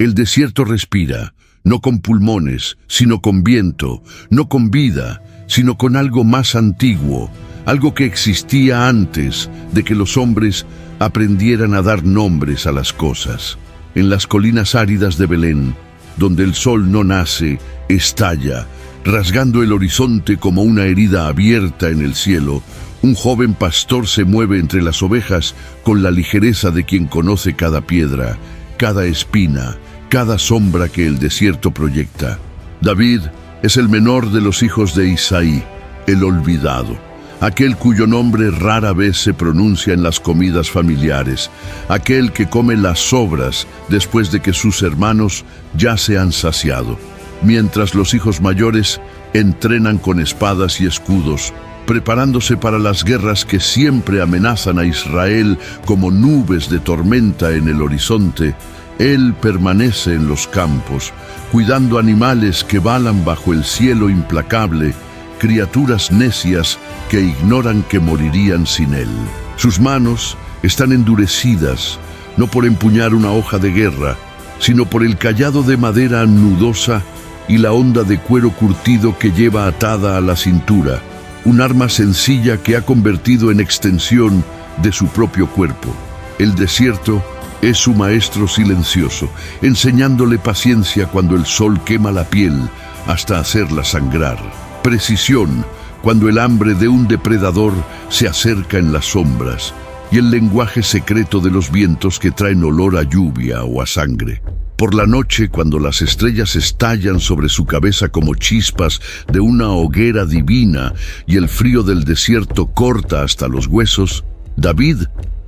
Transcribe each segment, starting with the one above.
El desierto respira, no con pulmones, sino con viento, no con vida, sino con algo más antiguo, algo que existía antes de que los hombres aprendieran a dar nombres a las cosas. En las colinas áridas de Belén, donde el sol no nace, estalla, rasgando el horizonte como una herida abierta en el cielo, un joven pastor se mueve entre las ovejas con la ligereza de quien conoce cada piedra, cada espina, cada sombra que el desierto proyecta. David es el menor de los hijos de Isaí, el olvidado, aquel cuyo nombre rara vez se pronuncia en las comidas familiares, aquel que come las sobras después de que sus hermanos ya se han saciado, mientras los hijos mayores entrenan con espadas y escudos, preparándose para las guerras que siempre amenazan a Israel como nubes de tormenta en el horizonte. Él permanece en los campos, cuidando animales que balan bajo el cielo implacable, criaturas necias que ignoran que morirían sin él. Sus manos están endurecidas, no por empuñar una hoja de guerra, sino por el cayado de madera nudosa y la honda de cuero curtido que lleva atada a la cintura, un arma sencilla que ha convertido en extensión de su propio cuerpo. El desierto es su maestro silencioso, enseñándole paciencia cuando el sol quema la piel hasta hacerla sangrar. Precisión cuando el hambre de un depredador se acerca en las sombras, y el lenguaje secreto de los vientos que traen olor a lluvia o a sangre. Por la noche, cuando las estrellas estallan sobre su cabeza como chispas de una hoguera divina y el frío del desierto corta hasta los huesos, David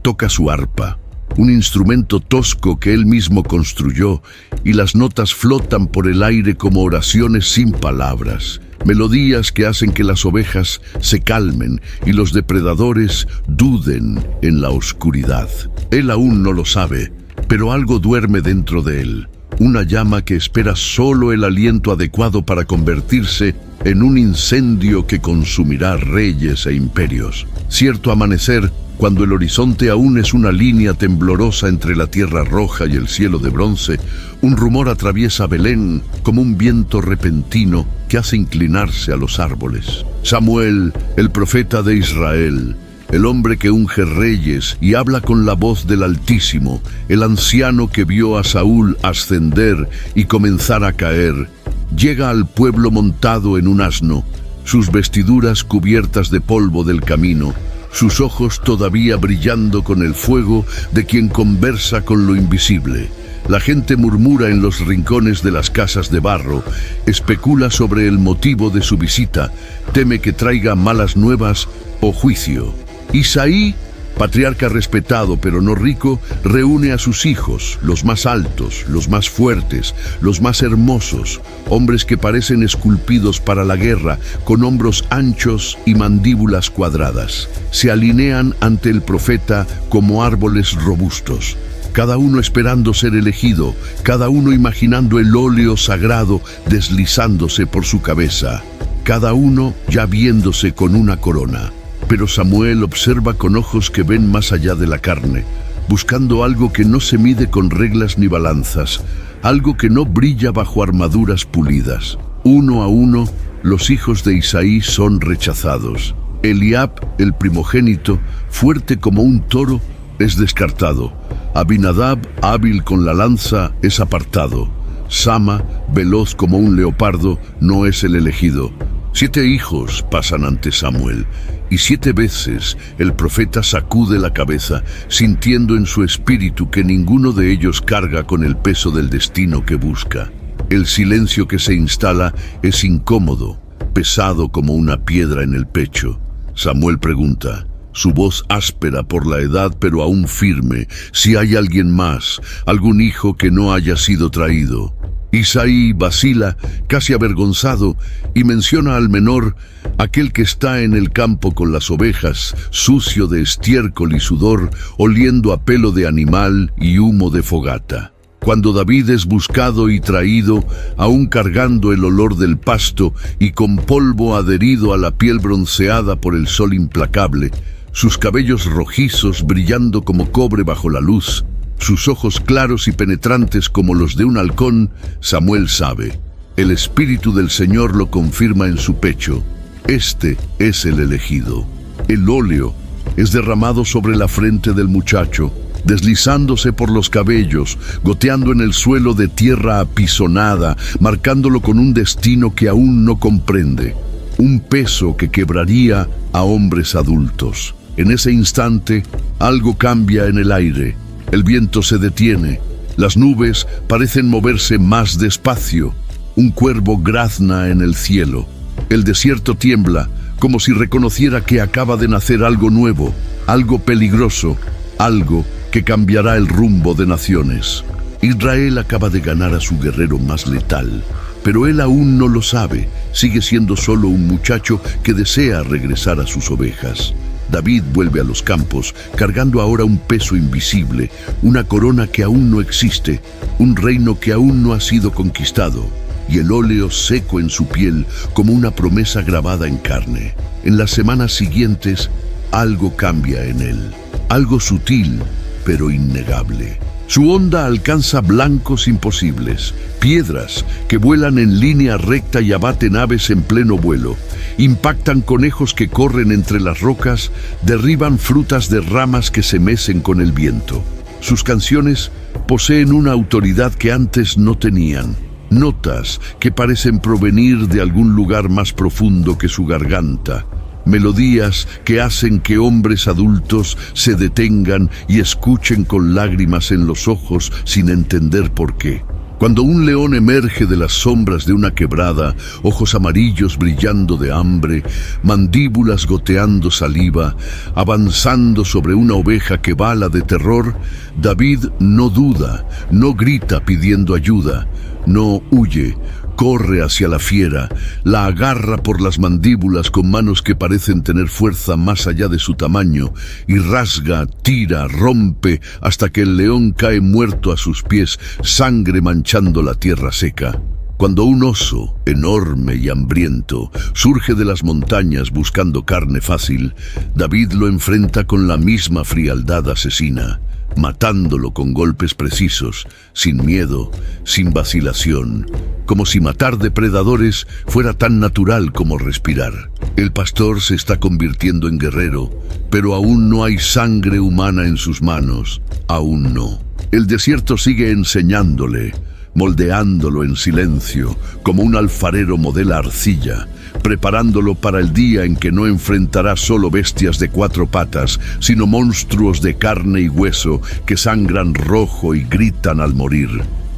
toca su arpa, un instrumento tosco que él mismo construyó, y las notas flotan por el aire como oraciones sin palabras, melodías que hacen que las ovejas se calmen y los depredadores duden en la oscuridad. Él aún no lo sabe, pero algo duerme dentro de él, una llama que espera solo el aliento adecuado para convertirse en un incendio que consumirá reyes e imperios. Cierto amanecer, cuando el horizonte aún es una línea temblorosa entre la tierra roja y el cielo de bronce, un rumor atraviesa Belén como un viento repentino que hace inclinarse a los árboles. Samuel, el profeta de Israel, el hombre que unge reyes y habla con la voz del Altísimo, el anciano que vio a Saúl ascender y comenzar a caer, llega al pueblo montado en un asno, sus vestiduras cubiertas de polvo del camino, sus ojos todavía brillando con el fuego de quien conversa con lo invisible. La gente murmura en los rincones de las casas de barro, especula sobre el motivo de su visita, teme que traiga malas nuevas o juicio. Isaí, patriarca respetado pero no rico, reúne a sus hijos, los más altos, los más fuertes, los más hermosos, hombres que parecen esculpidos para la guerra, con hombros anchos y mandíbulas cuadradas. Se alinean ante el profeta como árboles robustos, cada uno esperando ser elegido, cada uno imaginando el óleo sagrado deslizándose por su cabeza, cada uno ya viéndose con una corona. Pero Samuel observa con ojos que ven más allá de la carne, buscando algo que no se mide con reglas ni balanzas, algo que no brilla bajo armaduras pulidas. Uno a uno, los hijos de Isaí son rechazados. Eliab, el primogénito, fuerte como un toro, es descartado. Abinadab, hábil con la lanza, es apartado. Sama, veloz como un leopardo, no es el elegido. 7 hijos pasan ante Samuel, y 7 veces el profeta sacude la cabeza, sintiendo en su espíritu que ninguno de ellos carga con el peso del destino que busca. El silencio que se instala es incómodo, pesado como una piedra en el pecho. Samuel pregunta, su voz áspera por la edad pero aún firme, si hay alguien más, algún hijo que no haya sido traído. Isaí vacila, casi avergonzado, y menciona al menor, aquel que está en el campo con las ovejas, sucio de estiércol y sudor, oliendo a pelo de animal y humo de fogata. Cuando David es buscado y traído, aún cargando el olor del pasto y con polvo adherido a la piel bronceada por el sol implacable, sus cabellos rojizos brillando como cobre bajo la luz, sus ojos claros y penetrantes como los de un halcón, Samuel sabe. El Espíritu del Señor lo confirma en su pecho. Este es el elegido. El óleo es derramado sobre la frente del muchacho, deslizándose por los cabellos, goteando en el suelo de tierra apisonada, marcándolo con un destino que aún no comprende. Un peso que quebraría a hombres adultos. En ese instante, algo cambia en el aire. El viento se detiene. Las nubes parecen moverse más despacio. Un cuervo grazna en el cielo. El desierto tiembla, como si reconociera que acaba de nacer algo nuevo, algo peligroso, algo que cambiará el rumbo de naciones. Israel acaba de ganar a su guerrero más letal, pero él aún no lo sabe. Sigue siendo solo un muchacho que desea regresar a sus ovejas. David vuelve a los campos, cargando ahora un peso invisible, una corona que aún no existe, un reino que aún no ha sido conquistado, y el óleo seco en su piel como una promesa grabada en carne. En las semanas siguientes, algo cambia en él, algo sutil, pero innegable. Su onda alcanza blancos imposibles, piedras que vuelan en línea recta y abaten aves en pleno vuelo, impactan conejos que corren entre las rocas, derriban frutas de ramas que se mecen con el viento. Sus canciones poseen una autoridad que antes no tenían, notas que parecen provenir de algún lugar más profundo que su garganta. Melodías que hacen que hombres adultos se detengan y escuchen con lágrimas en los ojos sin entender por qué. Cuando un león emerge de las sombras de una quebrada, ojos amarillos brillando de hambre, mandíbulas goteando saliva, avanzando sobre una oveja que bala de terror, David no duda, no grita pidiendo ayuda, no huye. Corre hacia la fiera, la agarra por las mandíbulas con manos que parecen tener fuerza más allá de su tamaño, y rasga, tira, rompe, hasta que el león cae muerto a sus pies, sangre manchando la tierra seca. Cuando un oso, enorme y hambriento, surge de las montañas buscando carne fácil, David lo enfrenta con la misma frialdad asesina, matándolo con golpes precisos, sin miedo, sin vacilación, como si matar depredadores fuera tan natural como respirar. El pastor se está convirtiendo en guerrero, pero aún no hay sangre humana en sus manos, aún no. El desierto sigue enseñándole, moldeándolo en silencio, como un alfarero modela arcilla, preparándolo para el día en que no enfrentará solo bestias de 4 patas, sino monstruos de carne y hueso que sangran rojo y gritan al morir,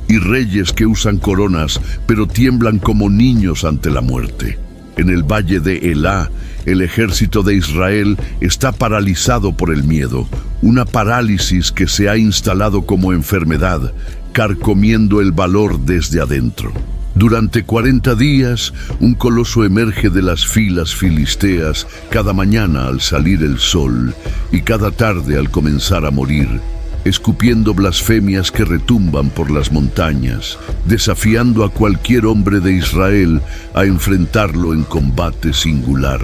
y reyes que usan coronas pero tiemblan como niños ante la muerte. En el valle de Elá, el ejército de Israel está paralizado por el miedo, una parálisis que se ha instalado como enfermedad, carcomiendo el valor desde adentro. Durante 40 días, un coloso emerge de las filas filisteas cada mañana al salir el sol y cada tarde al comenzar a morir, escupiendo blasfemias que retumban por las montañas, desafiando a cualquier hombre de Israel a enfrentarlo en combate singular.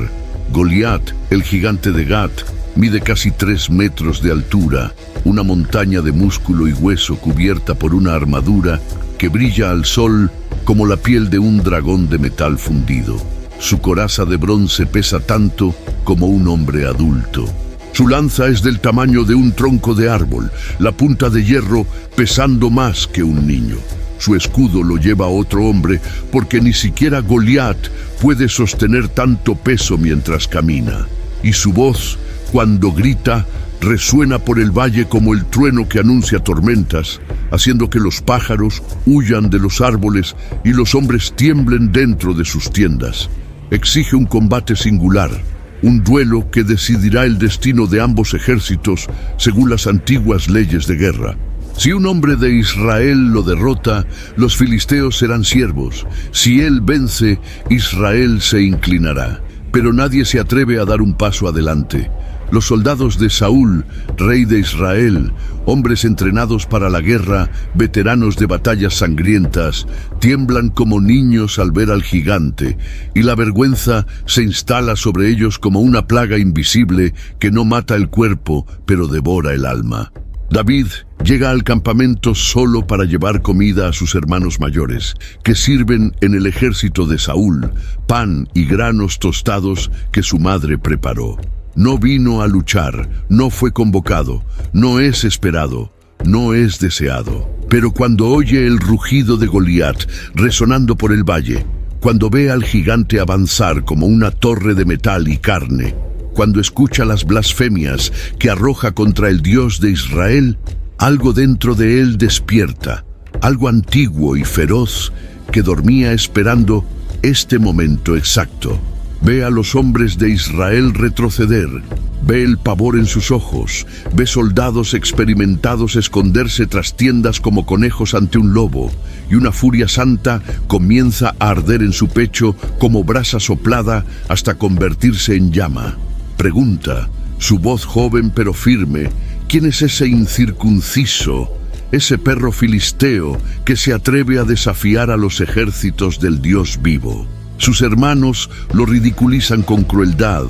Goliat, el gigante de Gat, mide casi 3 metros de altura, una montaña de músculo y hueso cubierta por una armadura que brilla al sol como la piel de un dragón de metal fundido. Su coraza de bronce pesa tanto como un hombre adulto. Su lanza es del tamaño de un tronco de árbol, la punta de hierro pesando más que un niño. Su escudo lo lleva otro hombre porque ni siquiera Goliat puede sostener tanto peso mientras camina. Y su voz, cuando grita, resuena por el valle como el trueno que anuncia tormentas, haciendo que los pájaros huyan de los árboles y los hombres tiemblen dentro de sus tiendas. Exige un combate singular, un duelo que decidirá el destino de ambos ejércitos según las antiguas leyes de guerra. Si un hombre de Israel lo derrota, los filisteos serán siervos. Si él vence, Israel se inclinará. Pero nadie se atreve a dar un paso adelante. Los soldados de Saúl, rey de Israel, hombres entrenados para la guerra, veteranos de batallas sangrientas, tiemblan como niños al ver al gigante, y la vergüenza se instala sobre ellos como una plaga invisible que no mata el cuerpo, pero devora el alma. David llega al campamento solo para llevar comida a sus hermanos mayores, que sirven en el ejército de Saúl, pan y granos tostados que su madre preparó. No vino a luchar, no fue convocado, no es esperado, no es deseado. Pero cuando oye el rugido de Goliat resonando por el valle, cuando ve al gigante avanzar como una torre de metal y carne, cuando escucha las blasfemias que arroja contra el Dios de Israel, algo dentro de él despierta, algo antiguo y feroz que dormía esperando este momento exacto. Ve a los hombres de Israel retroceder, ve el pavor en sus ojos, ve soldados experimentados esconderse tras tiendas como conejos ante un lobo, y una furia santa comienza a arder en su pecho como brasa soplada hasta convertirse en llama. Pregunta, su voz joven pero firme, ¿quién es ese incircunciso, ese perro filisteo que se atreve a desafiar a los ejércitos del Dios vivo? Sus hermanos lo ridiculizan con crueldad,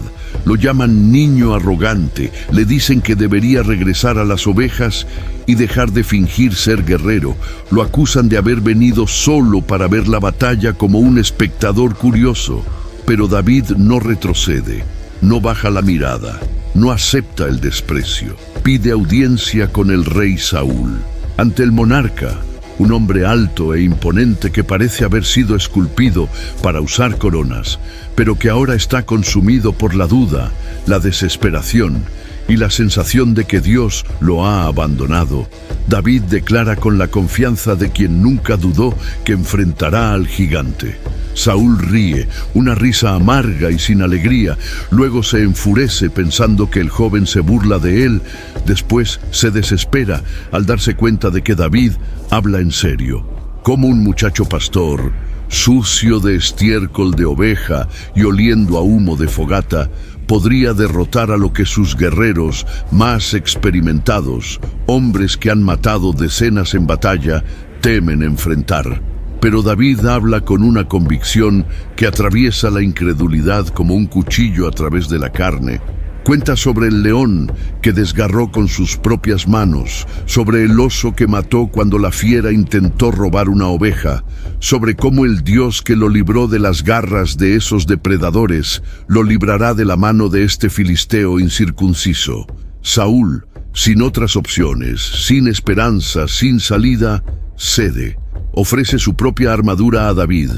lo llaman niño arrogante, le dicen que debería regresar a las ovejas y dejar de fingir ser guerrero, lo acusan de haber venido solo para ver la batalla como un espectador curioso. Pero David no retrocede, no baja la mirada, no acepta el desprecio, pide audiencia con el rey Saúl. Ante el monarca, un hombre alto e imponente que parece haber sido esculpido para usar coronas, pero que ahora está consumido por la duda, la desesperación y la sensación de que Dios lo ha abandonado, David declara con la confianza de quien nunca dudó que enfrentará al gigante. Saúl ríe, una risa amarga y sin alegría, luego se enfurece pensando que el joven se burla de él, después se desespera al darse cuenta de que David habla en serio. Como un muchacho pastor, sucio de estiércol de oveja y oliendo a humo de fogata, podría derrotar a lo que sus guerreros más experimentados, hombres que han matado decenas en batalla, temen enfrentar. Pero David habla con una convicción que atraviesa la incredulidad como un cuchillo a través de la carne. Cuenta sobre el león que desgarró con sus propias manos, sobre el oso que mató cuando la fiera intentó robar una oveja, sobre cómo el Dios que lo libró de las garras de esos depredadores lo librará de la mano de este filisteo incircunciso. Saúl, sin otras opciones, sin esperanza, sin salida, cede. Ofrece su propia armadura a David,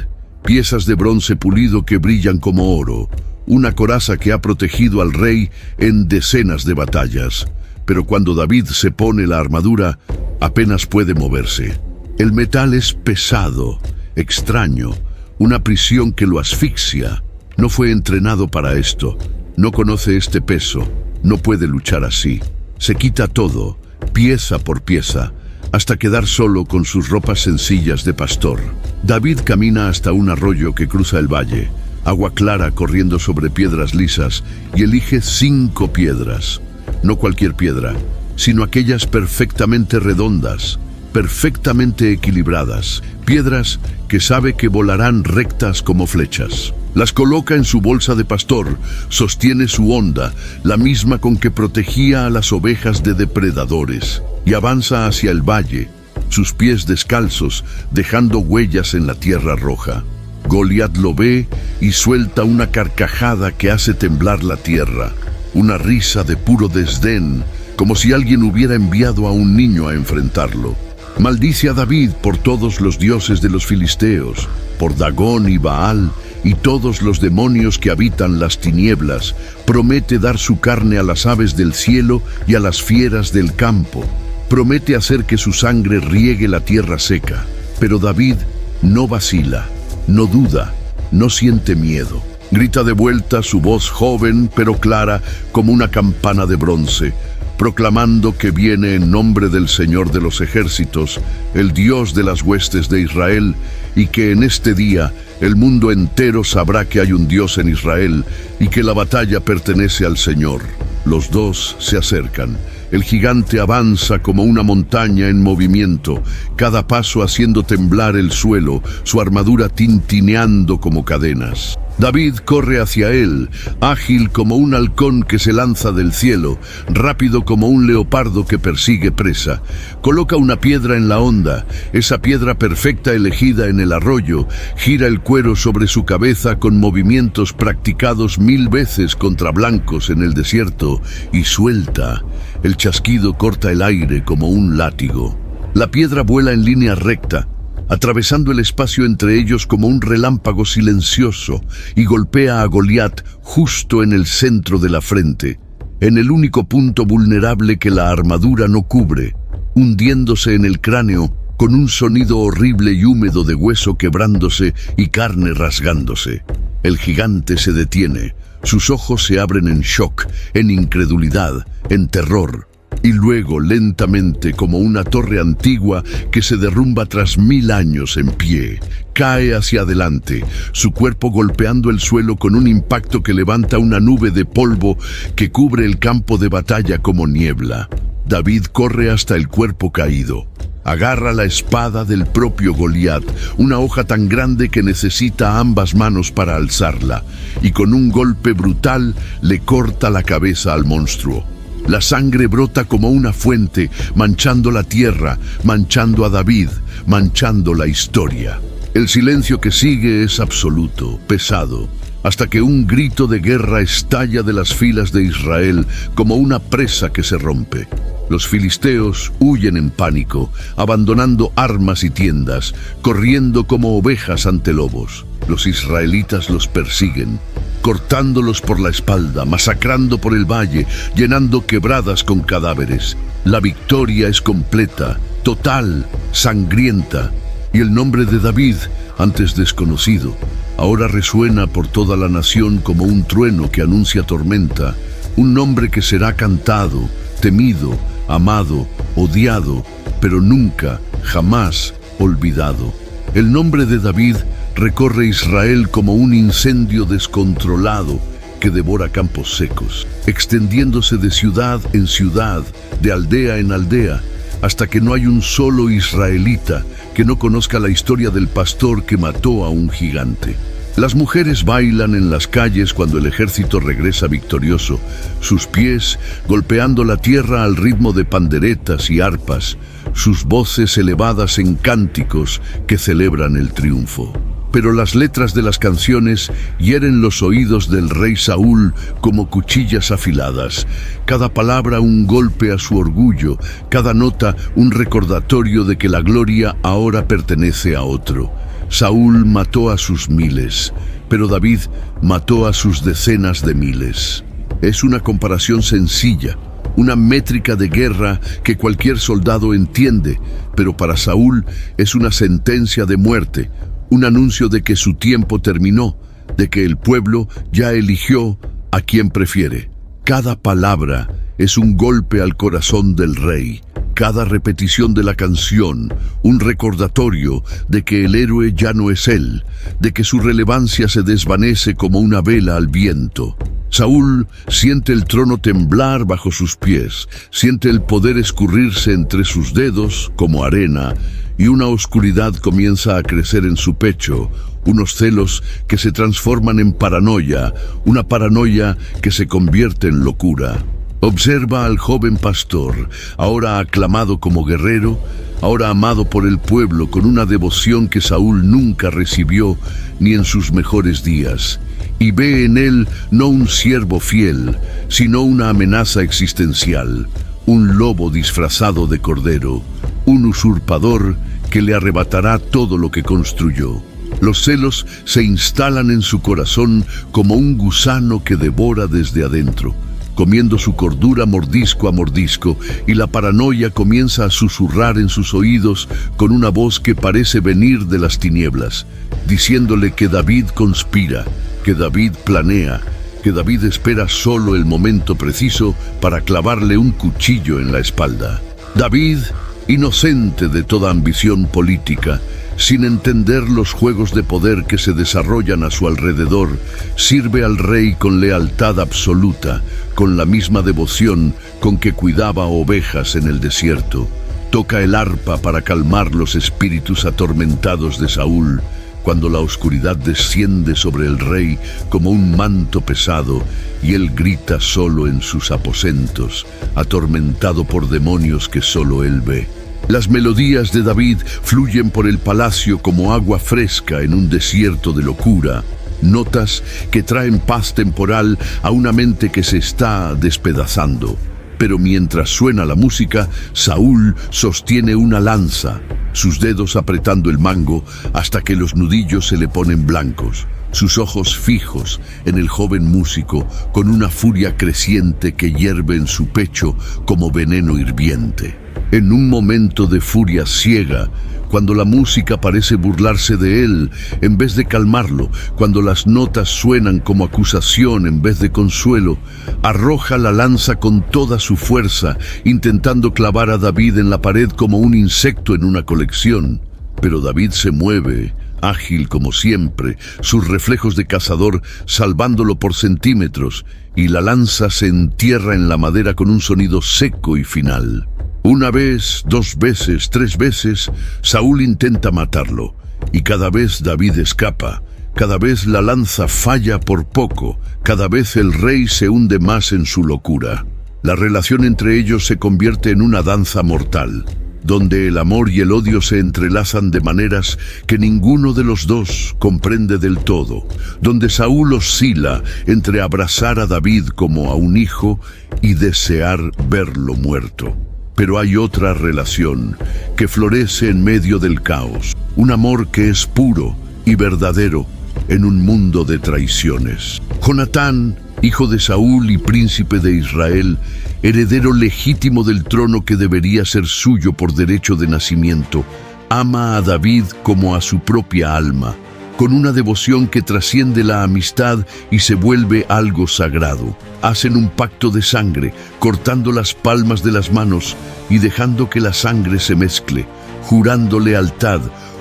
piezas de bronce pulido que brillan como oro, una coraza que ha protegido al rey en decenas de batallas. Pero cuando David se pone la armadura, apenas puede moverse. El metal es pesado, extraño, una prisión que lo asfixia. No fue entrenado para esto, no conoce este peso, no puede luchar así. Se quita todo, pieza por pieza, hasta quedar solo con sus ropas sencillas de pastor. David camina hasta un arroyo que cruza el valle, agua clara corriendo sobre piedras lisas, y elige 5 piedras. No cualquier piedra, sino aquellas perfectamente redondas, perfectamente equilibradas, piedras que sabe que volarán rectas como flechas. Las coloca en su bolsa de pastor, sostiene su honda, la misma con que protegía a las ovejas de depredadores, y avanza hacia el valle, sus pies descalzos, dejando huellas en la tierra roja. Goliat lo ve y suelta una carcajada que hace temblar la tierra, una risa de puro desdén, como si alguien hubiera enviado a un niño a enfrentarlo. Maldice a David por todos los dioses de los filisteos, por Dagón y Baal, y todos los demonios que habitan las tinieblas. Promete dar su carne a las aves del cielo y a las fieras del campo. Promete hacer que su sangre riegue la tierra seca. Pero David no vacila, no duda, no siente miedo. Grita de vuelta su voz joven pero clara como una campana de bronce, proclamando que viene en nombre del Señor de los ejércitos, el Dios de las huestes de Israel, y que en este día el mundo entero sabrá que hay un Dios en Israel y que la batalla pertenece al Señor. Los dos se acercan. El gigante avanza como una montaña en movimiento, cada paso haciendo temblar el suelo, su armadura tintineando como cadenas. David corre hacia él, ágil como un halcón que se lanza del cielo, rápido como un leopardo que persigue presa. Coloca una piedra en la honda, esa piedra perfecta elegida en el arroyo, gira el cuero sobre su cabeza con movimientos practicados 1000 veces contra blancos en el desierto y suelta. El chasquido corta el aire como un látigo. La piedra vuela en línea recta, atravesando el espacio entre ellos como un relámpago silencioso, y golpea a Goliat justo en el centro de la frente, en el único punto vulnerable que la armadura no cubre, hundiéndose en el cráneo con un sonido horrible y húmedo de hueso quebrándose y carne rasgándose. El gigante se detiene, sus ojos se abren en shock, en incredulidad, en terror. Y luego, lentamente, como una torre antigua que se derrumba tras 1000 años en pie, cae hacia adelante, su cuerpo golpeando el suelo con un impacto que levanta una nube de polvo que cubre el campo de batalla como niebla. David corre hasta el cuerpo caído. Agarra la espada del propio Goliat, una hoja tan grande que necesita ambas manos para alzarla, y con un golpe brutal le corta la cabeza al monstruo. La sangre brota como una fuente, manchando la tierra, manchando a David, manchando la historia. El silencio que sigue es absoluto, pesado, hasta que un grito de guerra estalla de las filas de Israel como una presa que se rompe. Los filisteos huyen en pánico, abandonando armas y tiendas, corriendo como ovejas ante lobos. Los israelitas los persiguen, cortándolos por la espalda, masacrando por el valle, llenando quebradas con cadáveres. La victoria es completa, total, sangrienta, y el nombre de David, antes desconocido, ahora resuena por toda la nación como un trueno que anuncia tormenta, un nombre que será cantado, temido, amado, odiado, pero nunca, jamás olvidado. El nombre de David recorre Israel como un incendio descontrolado que devora campos secos, extendiéndose de ciudad en ciudad, de aldea en aldea, hasta que no hay un solo israelita que no conozca la historia del pastor que mató a un gigante. Las mujeres bailan en las calles cuando el ejército regresa victorioso, sus pies golpeando la tierra al ritmo de panderetas y arpas, sus voces elevadas en cánticos que celebran el triunfo. Pero las letras de las canciones hieren los oídos del rey Saúl como cuchillas afiladas. Cada palabra un golpe a su orgullo, cada nota un recordatorio de que la gloria ahora pertenece a otro. Saúl mató a sus miles, pero David mató a sus decenas de miles. Es una comparación sencilla, una métrica de guerra que cualquier soldado entiende, pero para Saúl es una sentencia de muerte, un anuncio de que su tiempo terminó, de que el pueblo ya eligió a quien prefiere. Cada palabra es un golpe al corazón del rey. Cada repetición de la canción, un recordatorio de que el héroe ya no es él, de que su relevancia se desvanece como una vela al viento. Saúl siente el trono temblar bajo sus pies, siente el poder escurrirse entre sus dedos como arena, y una oscuridad comienza a crecer en su pecho, unos celos que se transforman en paranoia, una paranoia que se convierte en locura. Observa al joven pastor, ahora aclamado como guerrero, ahora amado por el pueblo con una devoción que Saúl nunca recibió ni en sus mejores días, y ve en él no un siervo fiel, sino una amenaza existencial, un lobo disfrazado de cordero, un usurpador que le arrebatará todo lo que construyó. Los celos se instalan en su corazón como un gusano que devora desde adentro, comiendo su cordura mordisco a mordisco, y la paranoia comienza a susurrar en sus oídos con una voz que parece venir de las tinieblas, diciéndole que David conspira, que David planea, que David espera solo el momento preciso para clavarle un cuchillo en la espalda. David, inocente de toda ambición política, sin entender los juegos de poder que se desarrollan a su alrededor, sirve al rey con lealtad absoluta, con la misma devoción con que cuidaba ovejas en el desierto. Toca el arpa para calmar los espíritus atormentados de Saúl, cuando la oscuridad desciende sobre el rey como un manto pesado y él grita solo en sus aposentos, atormentado por demonios que solo él ve. Las melodías de David fluyen por el palacio como agua fresca en un desierto de locura, notas que traen paz temporal a una mente que se está despedazando. Pero mientras suena la música, Saúl sostiene una lanza, sus dedos apretando el mango hasta que los nudillos se le ponen blancos, sus ojos fijos en el joven músico con una furia creciente que hierve en su pecho como veneno hirviente. En un momento de furia ciega, cuando la música parece burlarse de él en vez de calmarlo, cuando las notas suenan como acusación en vez de consuelo, arroja la lanza con toda su fuerza, intentando clavar a David en la pared como un insecto en una colección. Pero David se mueve, ágil como siempre, sus reflejos de cazador salvándolo por centímetros, y la lanza se entierra en la madera con un sonido seco y final. Una vez, 2 veces, 3 veces, Saúl intenta matarlo, y cada vez David escapa, cada vez la lanza falla por poco, cada vez el rey se hunde más en su locura. La relación entre ellos se convierte en una danza mortal, donde el amor y el odio se entrelazan de maneras que ninguno de los dos comprende del todo, donde Saúl oscila entre abrazar a David como a un hijo y desear verlo muerto. Pero hay otra relación que florece en medio del caos, un amor que es puro y verdadero en un mundo de traiciones. Jonatán, hijo de Saúl y príncipe de Israel, heredero legítimo del trono que debería ser suyo por derecho de nacimiento, ama a David como a su propia alma, con una devoción que trasciende la amistad y se vuelve algo sagrado. Hacen un pacto de sangre, cortando las palmas de las manos y dejando que la sangre se mezcle, jurando lealtad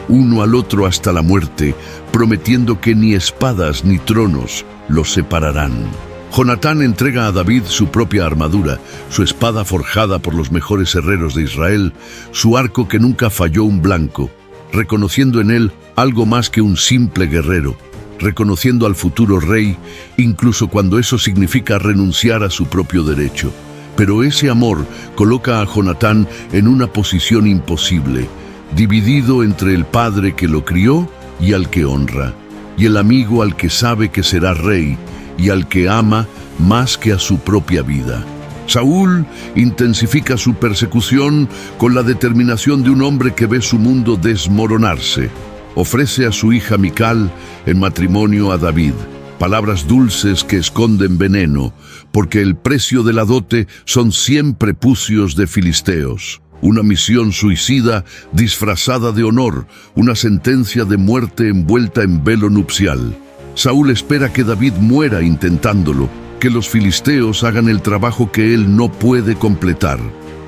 uno al otro hasta la muerte, prometiendo que ni espadas ni tronos los separarán. Jonatán entrega a David su propia armadura, su espada forjada por los mejores herreros de Israel, su arco que nunca falló un blanco, reconociendo en él algo más que un simple guerrero, reconociendo al futuro rey, incluso cuando eso significa renunciar a su propio derecho. Pero ese amor coloca a Jonatán en una posición imposible, dividido entre el padre que lo crió y al que honra, y el amigo al que sabe que será rey, y al que ama más que a su propia vida. Saúl intensifica su persecución con la determinación de un hombre que ve su mundo desmoronarse. Ofrece a su hija Mical en matrimonio a David, palabras dulces que esconden veneno, porque el precio de la dote son 100 prepucios de filisteos. Una misión suicida disfrazada de honor, una sentencia de muerte envuelta en velo nupcial. Saúl espera que David muera intentándolo, que los filisteos hagan el trabajo que él no puede completar.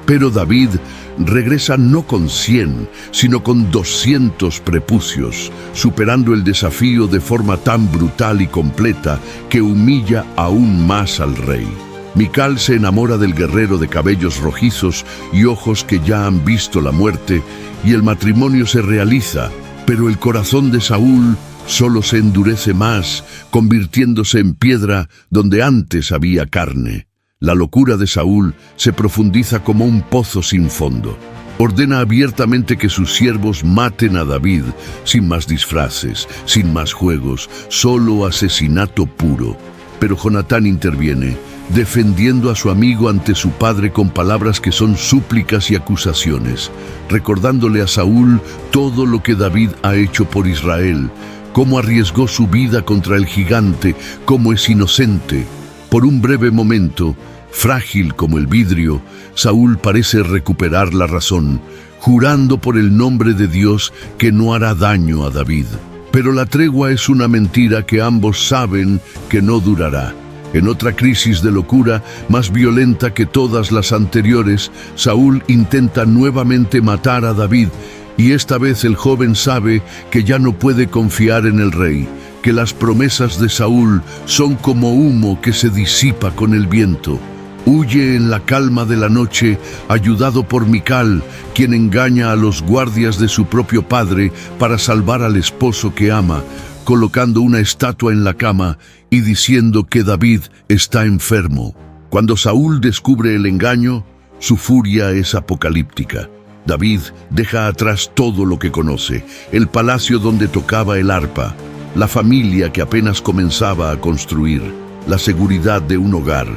Pero David regresa no con 100, sino con 200 prepucios, superando el desafío de forma tan brutal y completa que humilla aún más al rey. Mical se enamora del guerrero de cabellos rojizos y ojos que ya han visto la muerte, y el matrimonio se realiza, pero el corazón de Saúl solo se endurece más, convirtiéndose en piedra donde antes había carne. La locura de Saúl se profundiza como un pozo sin fondo. Ordena abiertamente que sus siervos maten a David, sin más disfraces, sin más juegos, solo asesinato puro. Pero Jonatán interviene, defendiendo a su amigo ante su padre con palabras que son súplicas y acusaciones, recordándole a Saúl todo lo que David ha hecho por Israel, cómo arriesgó su vida contra el gigante, cómo es inocente. Por un breve momento, frágil como el vidrio, Saúl parece recuperar la razón, jurando por el nombre de Dios que no hará daño a David. Pero la tregua es una mentira que ambos saben que no durará. En otra crisis de locura, más violenta que todas las anteriores, Saúl intenta nuevamente matar a David, Y esta vez el joven sabe que ya no puede confiar en el rey, que las promesas de Saúl son como humo que se disipa con el viento. Huye en la calma de la noche, ayudado por Mical, quien engaña a los guardias de su propio padre para salvar al esposo que ama, colocando una estatua en la cama y diciendo que David está enfermo. Cuando Saúl descubre el engaño, su furia es apocalíptica. David deja atrás todo lo que conoce, el palacio donde tocaba el arpa, la familia que apenas comenzaba a construir, la seguridad de un hogar,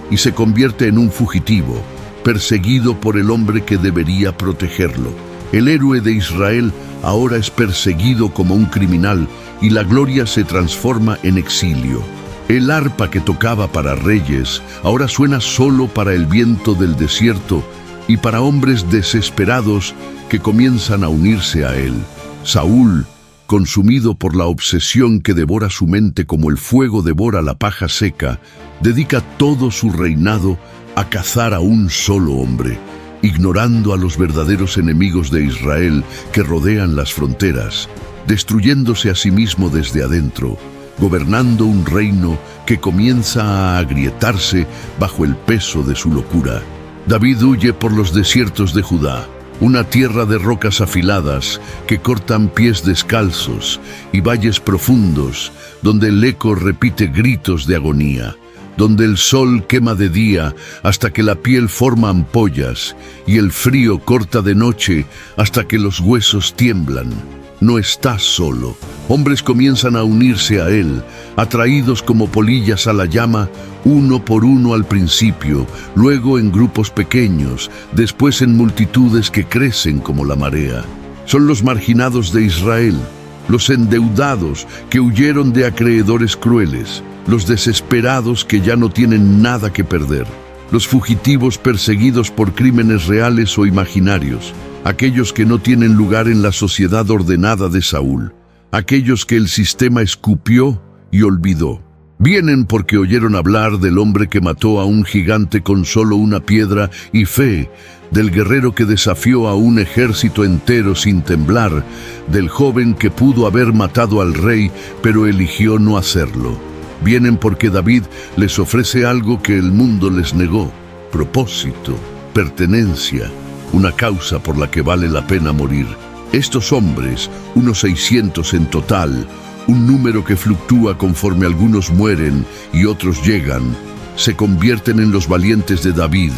y se convierte en un fugitivo, perseguido por el hombre que debería protegerlo. El héroe de Israel ahora es perseguido como un criminal y la gloria se transforma en exilio. El arpa que tocaba para reyes ahora suena solo para el viento del desierto y para hombres desesperados que comienzan a unirse a él. Saúl, consumido por la obsesión que devora su mente como el fuego devora la paja seca, dedica todo su reinado a cazar a un solo hombre, ignorando a los verdaderos enemigos de Israel que rodean las fronteras, destruyéndose a sí mismo desde adentro, gobernando un reino que comienza a agrietarse bajo el peso de su locura. David huye por los desiertos de Judá, una tierra de rocas afiladas que cortan pies descalzos y valles profundos, donde el eco repite gritos de agonía, donde el sol quema de día hasta que la piel forma ampollas y el frío corta de noche hasta que los huesos tiemblan. No está solo. Hombres comienzan a unirse a él, atraídos como polillas a la llama, uno por uno al principio, luego en grupos pequeños, después en multitudes que crecen como la marea. Son los marginados de Israel, los endeudados que huyeron de acreedores crueles, los desesperados que ya no tienen nada que perder, los fugitivos perseguidos por crímenes reales o imaginarios, aquellos que no tienen lugar en la sociedad ordenada de Saúl, aquellos que el sistema escupió y olvidó. Vienen porque oyeron hablar del hombre que mató a un gigante con solo una piedra y fe, del guerrero que desafió a un ejército entero sin temblar, del joven que pudo haber matado al rey pero eligió no hacerlo. Vienen porque David les ofrece algo que el mundo les negó: propósito, pertenencia, una causa por la que vale la pena morir. Estos hombres, unos 600 en total, un número que fluctúa conforme algunos mueren y otros llegan, se convierten en los valientes de David,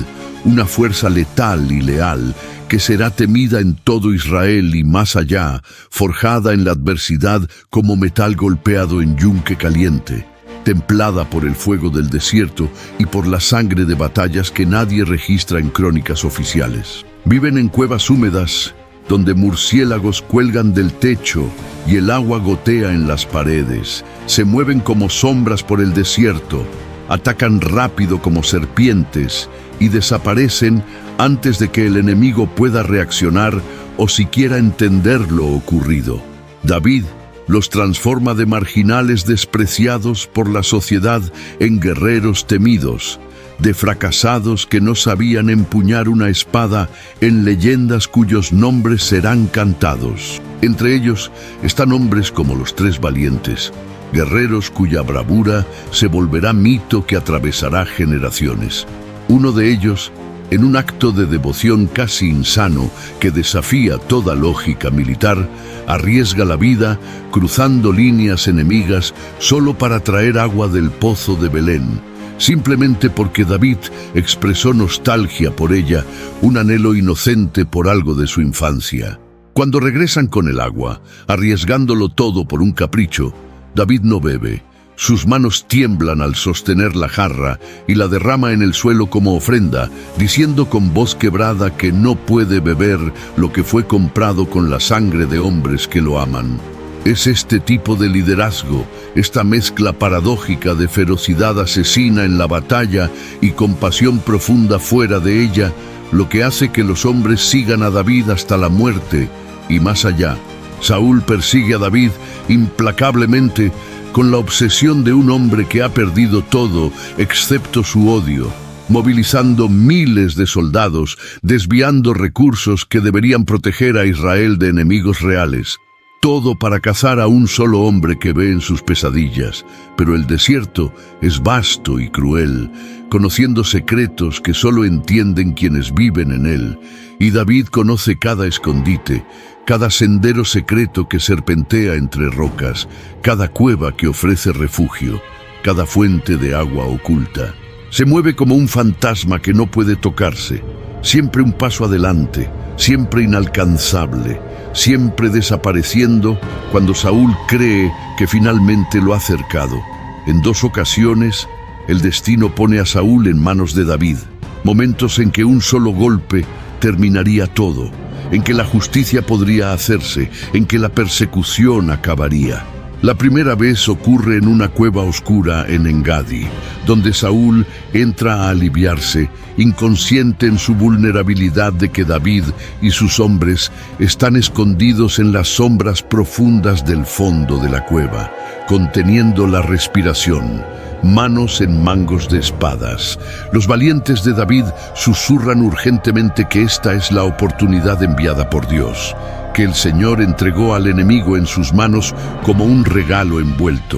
una fuerza letal y leal que será temida en todo Israel y más allá, forjada en la adversidad como metal golpeado en yunque caliente, templada por el fuego del desierto y por la sangre de batallas que nadie registra en crónicas oficiales. Viven en cuevas húmedas, donde murciélagos cuelgan del techo y el agua gotea en las paredes. Se mueven como sombras por el desierto, atacan rápido como serpientes y desaparecen antes de que el enemigo pueda reaccionar o siquiera entender lo ocurrido. David los transforma de marginales despreciados por la sociedad en guerreros temidos, de fracasados que no sabían empuñar una espada en leyendas cuyos nombres serán cantados. Entre ellos están hombres como los Tres Valientes, guerreros cuya bravura se volverá mito que atravesará generaciones. Uno de ellos, en un acto de devoción casi insano que desafía toda lógica militar, arriesga la vida cruzando líneas enemigas solo para traer agua del pozo de Belén, simplemente porque David expresó nostalgia por ella, un anhelo inocente por algo de su infancia. Cuando regresan con el agua, arriesgándolo todo por un capricho, David no bebe. Sus manos tiemblan al sostener la jarra y la derrama en el suelo como ofrenda, diciendo con voz quebrada que no puede beber lo que fue comprado con la sangre de hombres que lo aman. Es este tipo de liderazgo, esta mezcla paradójica de ferocidad asesina en la batalla y compasión profunda fuera de ella, lo que hace que los hombres sigan a David hasta la muerte y más allá. Saúl persigue a David implacablemente con la obsesión de un hombre que ha perdido todo excepto su odio. movilizando miles de soldados, desviando recursos que deberían proteger a Israel de enemigos reales. Todo para cazar a un solo hombre que ve en sus pesadillas. Pero el desierto es vasto y cruel, conociendo secretos que solo entienden quienes viven en él. Y David conoce cada escondite, cada sendero secreto que serpentea entre rocas, cada cueva que ofrece refugio, cada fuente de agua oculta. Se mueve como un fantasma que no puede tocarse, siempre un paso adelante, siempre inalcanzable, siempre desapareciendo cuando Saúl cree que finalmente lo ha cercado. En 2 ocasiones, el destino pone a Saúl en manos de David, momentos en que un solo golpe terminaría todo, en que la justicia podría hacerse, en que la persecución acabaría. La primera vez ocurre en una cueva oscura en Engadi, donde Saúl entra a aliviarse, inconsciente en su vulnerabilidad de que David y sus hombres están escondidos en las sombras profundas del fondo de la cueva, conteniendo la respiración, manos en mangos de espadas. Los valientes de David susurran urgentemente que esta es la oportunidad enviada por Dios, que el Señor entregó al enemigo en sus manos como un regalo envuelto,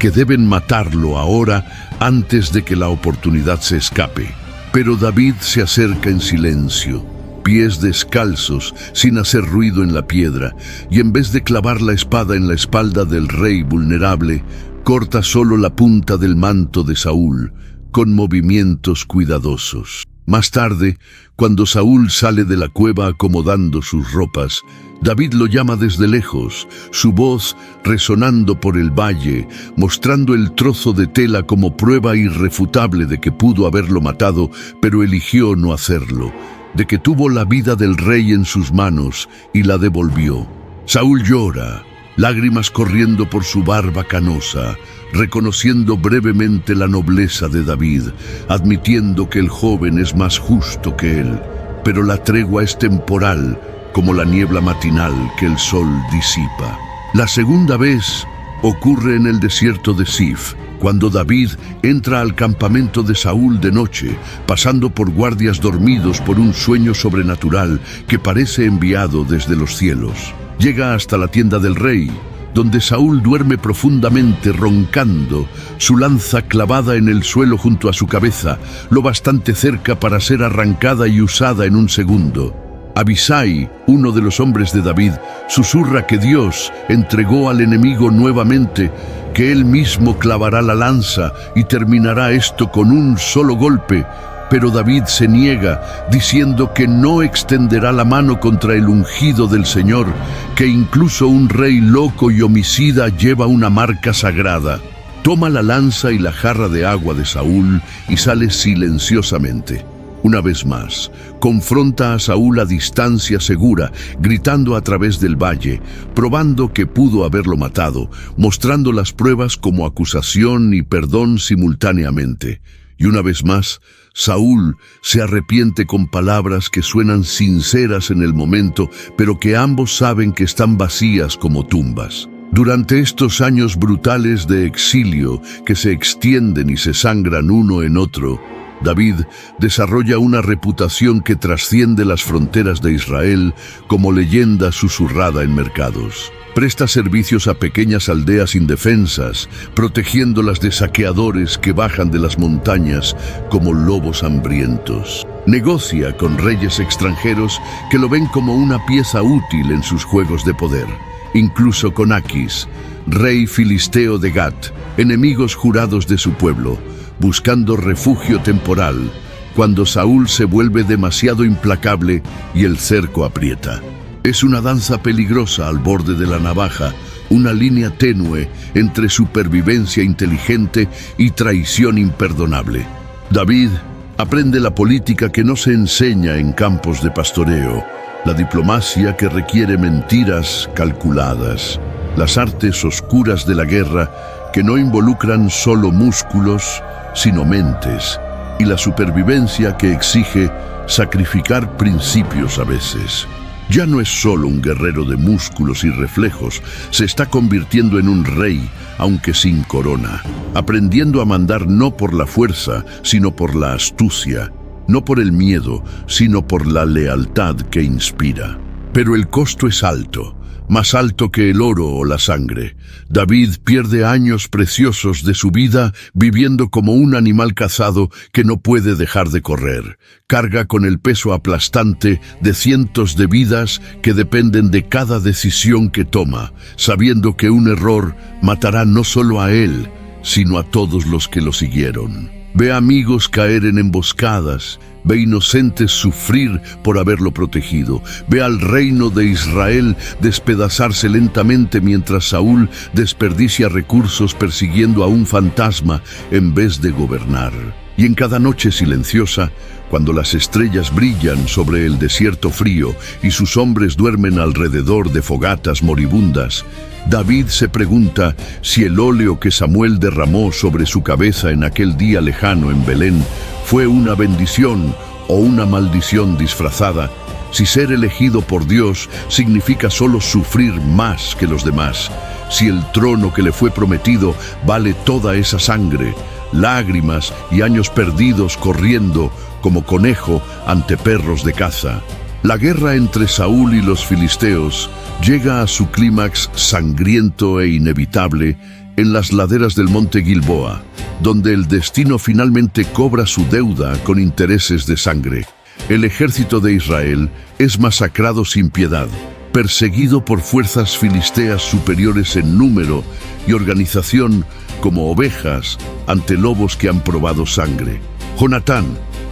que deben matarlo ahora antes de que la oportunidad se escape. Pero David se acerca en silencio, pies descalzos, sin hacer ruido en la piedra, y en vez de clavar la espada en la espalda del rey vulnerable, corta solo la punta del manto de Saúl, con movimientos cuidadosos. Más tarde, cuando Saúl sale de la cueva acomodando sus ropas, David lo llama desde lejos, su voz resonando por el valle, mostrando el trozo de tela como prueba irrefutable de que pudo haberlo matado, pero eligió no hacerlo, de que tuvo la vida del rey en sus manos y la devolvió. Saúl llora, lágrimas corriendo por su barba canosa, reconociendo brevemente la nobleza de David, admitiendo que el joven es más justo que él. Pero la tregua es temporal, como la niebla matinal que el sol disipa. La segunda vez ocurre en el desierto de Sif, cuando David entra al campamento de Saúl de noche, pasando por guardias dormidos por un sueño sobrenatural que parece enviado desde los cielos. Llega hasta la tienda del rey, donde Saúl duerme profundamente roncando, su lanza clavada en el suelo junto a su cabeza, lo bastante cerca para ser arrancada y usada en un segundo. Abisai, uno de los hombres de David, susurra que Dios entregó al enemigo nuevamente, que él mismo clavará la lanza y terminará esto con un solo golpe. Pero David se niega, diciendo que no extenderá la mano contra el ungido del Señor, que incluso un rey loco y homicida lleva una marca sagrada. Toma la lanza y la jarra de agua de Saúl y sale silenciosamente. Una vez más, confronta a Saúl a distancia segura, gritando a través del valle, probando que pudo haberlo matado, mostrando las pruebas como acusación y perdón simultáneamente. Y una vez más, Saúl se arrepiente con palabras que suenan sinceras en el momento, pero que ambos saben que están vacías como tumbas. Durante estos años brutales de exilio que se extienden y se sangran uno en otro, David desarrolla una reputación que trasciende las fronteras de Israel como leyenda susurrada en mercados. Presta servicios a pequeñas aldeas indefensas, protegiéndolas de saqueadores que bajan de las montañas como lobos hambrientos. Negocia con reyes extranjeros que lo ven como una pieza útil en sus juegos de poder. Incluso con Aquis, rey filisteo de Gat, enemigos jurados de su pueblo, buscando refugio temporal, cuando Saúl se vuelve demasiado implacable y el cerco aprieta. Es una danza peligrosa al borde de la navaja, una línea tenue entre supervivencia inteligente y traición imperdonable. David aprende la política que no se enseña en campos de pastoreo, la diplomacia que requiere mentiras calculadas, las artes oscuras de la guerra que no involucran solo músculos, sino mentes, y la supervivencia que exige sacrificar principios a veces. Ya no es solo un guerrero de músculos y reflejos, se está convirtiendo en un rey, aunque sin corona, aprendiendo a mandar no por la fuerza, sino por la astucia, no por el miedo, sino por la lealtad que inspira. Pero el costo es alto, más alto que el oro o la sangre. David pierde años preciosos de su vida viviendo como un animal cazado que no puede dejar de correr. Carga con el peso aplastante de cientos de vidas que dependen de cada decisión que toma, sabiendo que un error matará no solo a él, sino a todos los que lo siguieron. Ve amigos caer en emboscadas, ve inocentes sufrir por haberlo protegido, ve al reino de Israel despedazarse lentamente mientras Saúl desperdicia recursos persiguiendo a un fantasma en vez de gobernar. Y en cada noche silenciosa, cuando las estrellas brillan sobre el desierto frío y sus hombres duermen alrededor de fogatas moribundas, David se pregunta si el óleo que Samuel derramó sobre su cabeza en aquel día lejano en Belén fue una bendición o una maldición disfrazada, si ser elegido por Dios significa solo sufrir más que los demás, si el trono que le fue prometido vale toda esa sangre, lágrimas y años perdidos corriendo como conejo ante perros de caza. La guerra entre Saúl y los filisteos llega a su clímax sangriento e inevitable en las laderas del monte Gilboa, donde el destino finalmente cobra su deuda con intereses de sangre. El ejército de Israel es masacrado sin piedad, perseguido por fuerzas filisteas superiores en número y organización como ovejas ante lobos que han probado sangre. Jonatán,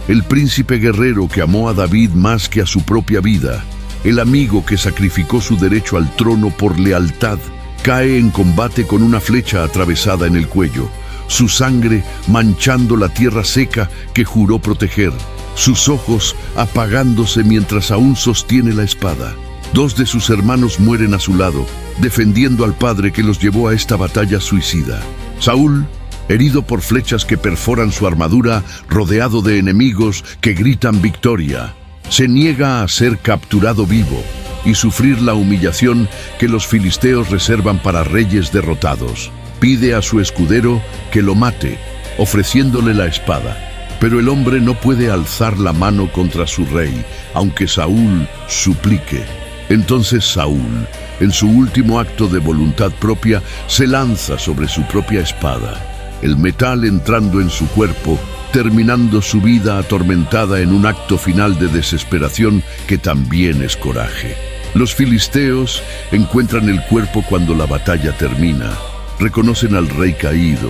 el príncipe guerrero que amó a David más que a su propia vida, el amigo que sacrificó su derecho al trono por lealtad, cae en combate con una flecha atravesada en el cuello, su sangre manchando la tierra seca que juró proteger, sus ojos apagándose mientras aún sostiene la espada. Dos de sus hermanos mueren a su lado, defendiendo al padre que los llevó a esta batalla suicida. Saúl, herido por flechas que perforan su armadura, rodeado de enemigos que gritan victoria, se niega a ser capturado vivo y sufrir la humillación que los filisteos reservan para reyes derrotados. Pide a su escudero que lo mate, ofreciéndole la espada. Pero el hombre no puede alzar la mano contra su rey, aunque Saúl suplique. Entonces Saúl, en su último acto de voluntad propia, se lanza sobre su propia espada, el metal entrando en su cuerpo, terminando su vida atormentada en un acto final de desesperación que también es coraje. Los filisteos encuentran el cuerpo cuando la batalla termina, reconocen al rey caído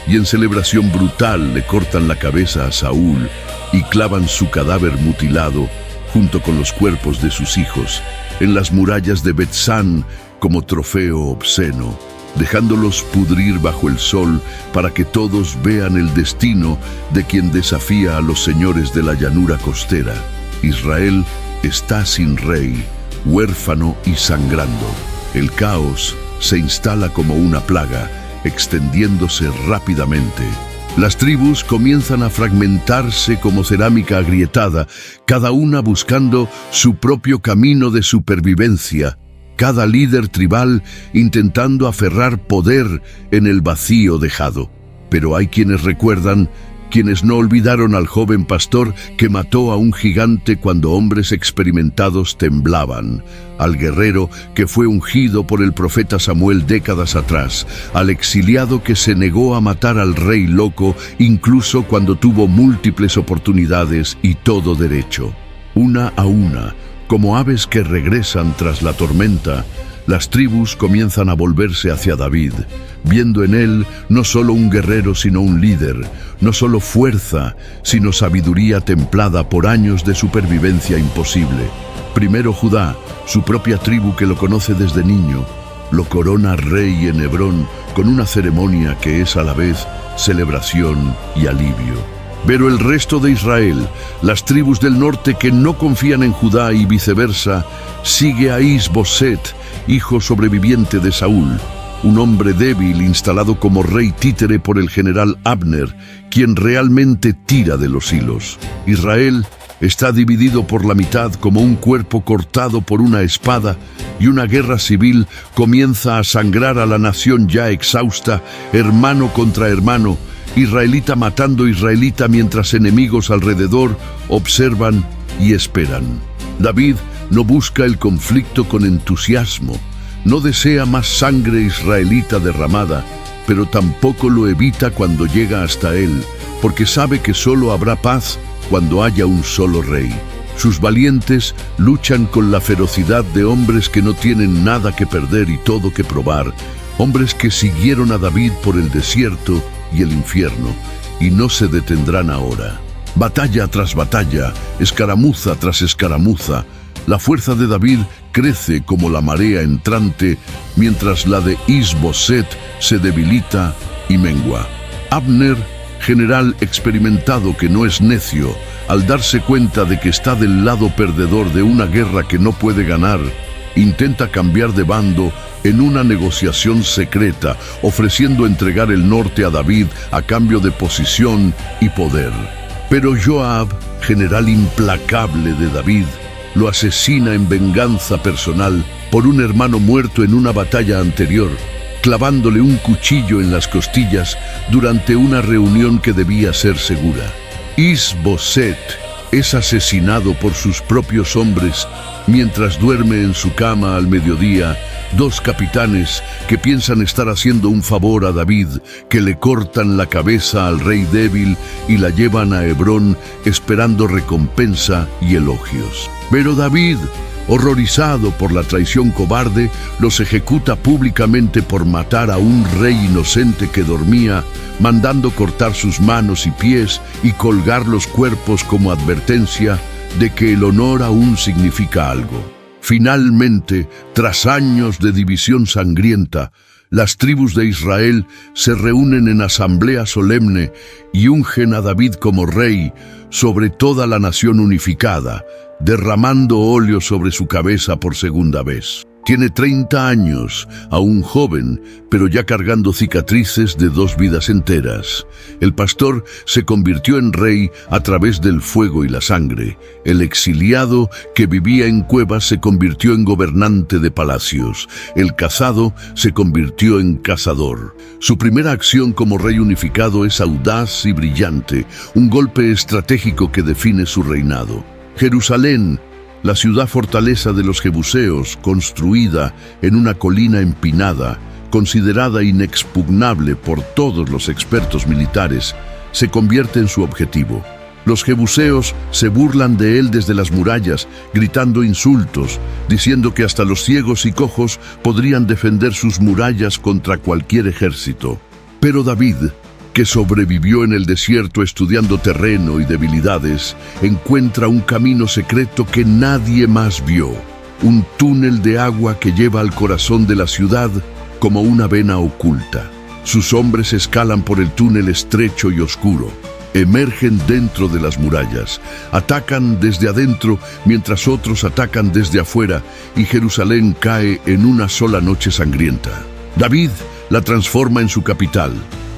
y en celebración brutal le cortan la cabeza a Saúl y clavan su cadáver mutilado junto con los cuerpos de sus hijos en las murallas de Bet-San como trofeo obsceno, dejándolos pudrir bajo el sol para que todos vean el destino de quien desafía a los señores de la llanura costera. Israel está sin rey, huérfano y sangrando. El caos se instala como una plaga, extendiéndose rápidamente. Las tribus comienzan a fragmentarse como cerámica agrietada, cada una buscando su propio camino de supervivencia, cada líder tribal intentando aferrar poder en el vacío dejado. Pero hay quienes recuerdan, quienes no olvidaron al joven pastor que mató a un gigante cuando hombres experimentados temblaban, al guerrero que fue ungido por el profeta Samuel décadas atrás, al exiliado que se negó a matar al rey loco incluso cuando tuvo múltiples oportunidades y todo derecho. Una a una, como aves que regresan tras la tormenta, las tribus comienzan a volverse hacia David, viendo en él no solo un guerrero sino un líder, no solo fuerza, sino sabiduría templada por años de supervivencia imposible. Primero Judá, su propia tribu que lo conoce desde niño, lo corona rey en Hebrón con una ceremonia que es a la vez celebración y alivio. Pero el resto de Israel, las tribus del norte que no confían en Judá y viceversa, sigue a Is-Boset, hijo sobreviviente de Saúl, un hombre débil instalado como rey títere por el general Abner, quien realmente tira de los hilos. Israel Está dividido por la mitad como un cuerpo cortado por una espada, y una guerra civil comienza a sangrar a la nación ya exhausta, hermano contra hermano, israelita matando israelita mientras enemigos alrededor observan y esperan. David no busca el conflicto con entusiasmo, no desea más sangre israelita derramada, pero tampoco lo evita cuando llega hasta él, porque sabe que solo habrá paz cuando haya un solo rey. Sus valientes luchan con la ferocidad de hombres que no tienen nada que perder y todo que probar, hombres que siguieron a David por el desierto y el infierno, y no se detendrán ahora. Batalla tras batalla, escaramuza tras escaramuza, la fuerza de David crece como la marea entrante, mientras la de Is-Boset se debilita y mengua. Abner, general experimentado que no es necio, al darse cuenta de que está del lado perdedor de una guerra que no puede ganar, intenta cambiar de bando en una negociación secreta, ofreciendo entregar el norte a David a cambio de posición y poder. Pero Joab, general implacable de David, lo asesina en venganza personal por un hermano muerto en una batalla anterior, clavándole un cuchillo en las costillas durante una reunión que debía ser segura. Is-Boset es asesinado por sus propios hombres mientras duerme en su cama al mediodía. Dos capitanes que piensan estar haciendo un favor a David, que le cortan la cabeza al rey débil y la llevan a Hebrón esperando recompensa y elogios. Pero David, horrorizado por la traición cobarde, los ejecuta públicamente por matar a un rey inocente que dormía, mandando cortar sus manos y pies y colgar los cuerpos como advertencia de que el honor aún significa algo. Finalmente, tras años de división sangrienta, las tribus de Israel se reúnen en asamblea solemne y ungen a David como rey sobre toda la nación unificada, derramando óleo sobre su cabeza por segunda vez. Tiene 30 años, aún joven, pero ya cargando cicatrices de 2 vidas enteras. El pastor se convirtió en rey a través del fuego y la sangre. El exiliado que vivía en cuevas se convirtió en gobernante de palacios. El cazado se convirtió en cazador. Su primera acción como rey unificado es audaz y brillante, un golpe estratégico que define su reinado. Jerusalén, la ciudad fortaleza de los jebuseos, construida en una colina empinada, considerada inexpugnable por todos los expertos militares, se convierte en su objetivo. Los jebuseos se burlan de él desde las murallas, gritando insultos, diciendo que hasta los ciegos y cojos podrían defender sus murallas contra cualquier ejército. Pero David, que sobrevivió en el desierto estudiando terreno y debilidades, encuentra un camino secreto que nadie más vio, un túnel de agua que lleva al corazón de la ciudad como una vena oculta. Sus hombres escalan por el túnel estrecho y oscuro, emergen dentro de las murallas, atacan desde adentro mientras otros atacan desde afuera, y Jerusalén cae en una sola noche sangrienta. David la transforma en su capital,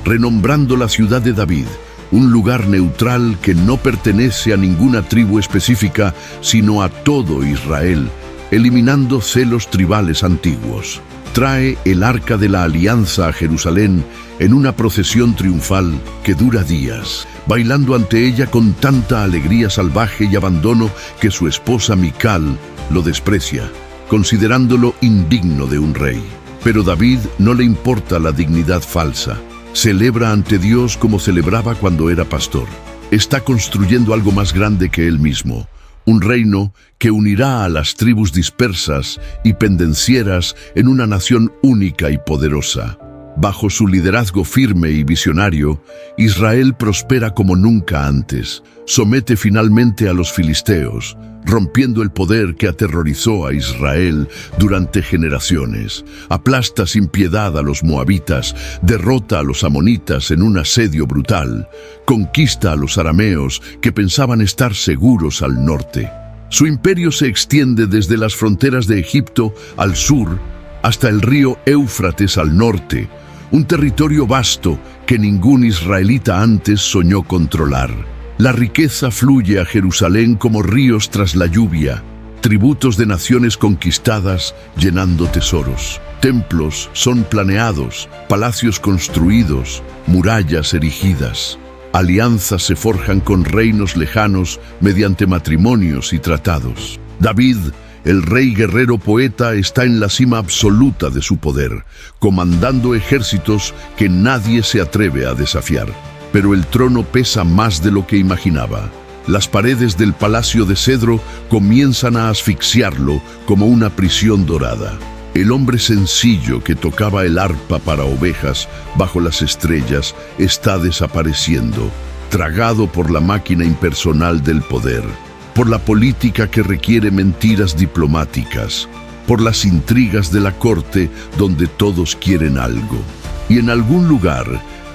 renombrando la ciudad de David, un lugar neutral que no pertenece a ninguna tribu específica, sino a todo Israel, eliminando celos tribales antiguos. Trae el Arca de la Alianza a Jerusalén en una procesión triunfal que dura días, bailando ante ella con tanta alegría salvaje y abandono que su esposa Mical lo desprecia, considerándolo indigno de un rey. Pero David no le importa la dignidad falsa. Celebra ante Dios como celebraba cuando era pastor. Está construyendo algo más grande que él mismo, un reino que unirá a las tribus dispersas y pendencieras en una nación única y poderosa. Bajo su liderazgo firme y visionario, Israel prospera como nunca antes. Somete finalmente a los filisteos, rompiendo el poder que aterrorizó a Israel durante generaciones. Aplasta sin piedad a los moabitas, derrota a los amonitas en un asedio brutal, conquista a los arameos que pensaban estar seguros al norte. Su imperio se extiende desde las fronteras de Egipto al sur hasta el río Éufrates al norte, un territorio vasto que ningún israelita antes soñó controlar. La riqueza fluye a Jerusalén como ríos tras la lluvia, tributos de naciones conquistadas llenando tesoros. Templos son planeados, palacios construidos, murallas erigidas. Alianzas se forjan con reinos lejanos mediante matrimonios y tratados. David, el rey guerrero poeta, está en la cima absoluta de su poder, comandando ejércitos que nadie se atreve a desafiar. Pero el trono pesa más de lo que imaginaba. Las paredes del palacio de cedro comienzan a asfixiarlo como una prisión dorada. El hombre sencillo que tocaba el arpa para ovejas bajo las estrellas está desapareciendo, tragado por la máquina impersonal del poder, por la política que requiere mentiras diplomáticas, por las intrigas de la corte donde todos quieren algo. Y en algún lugar,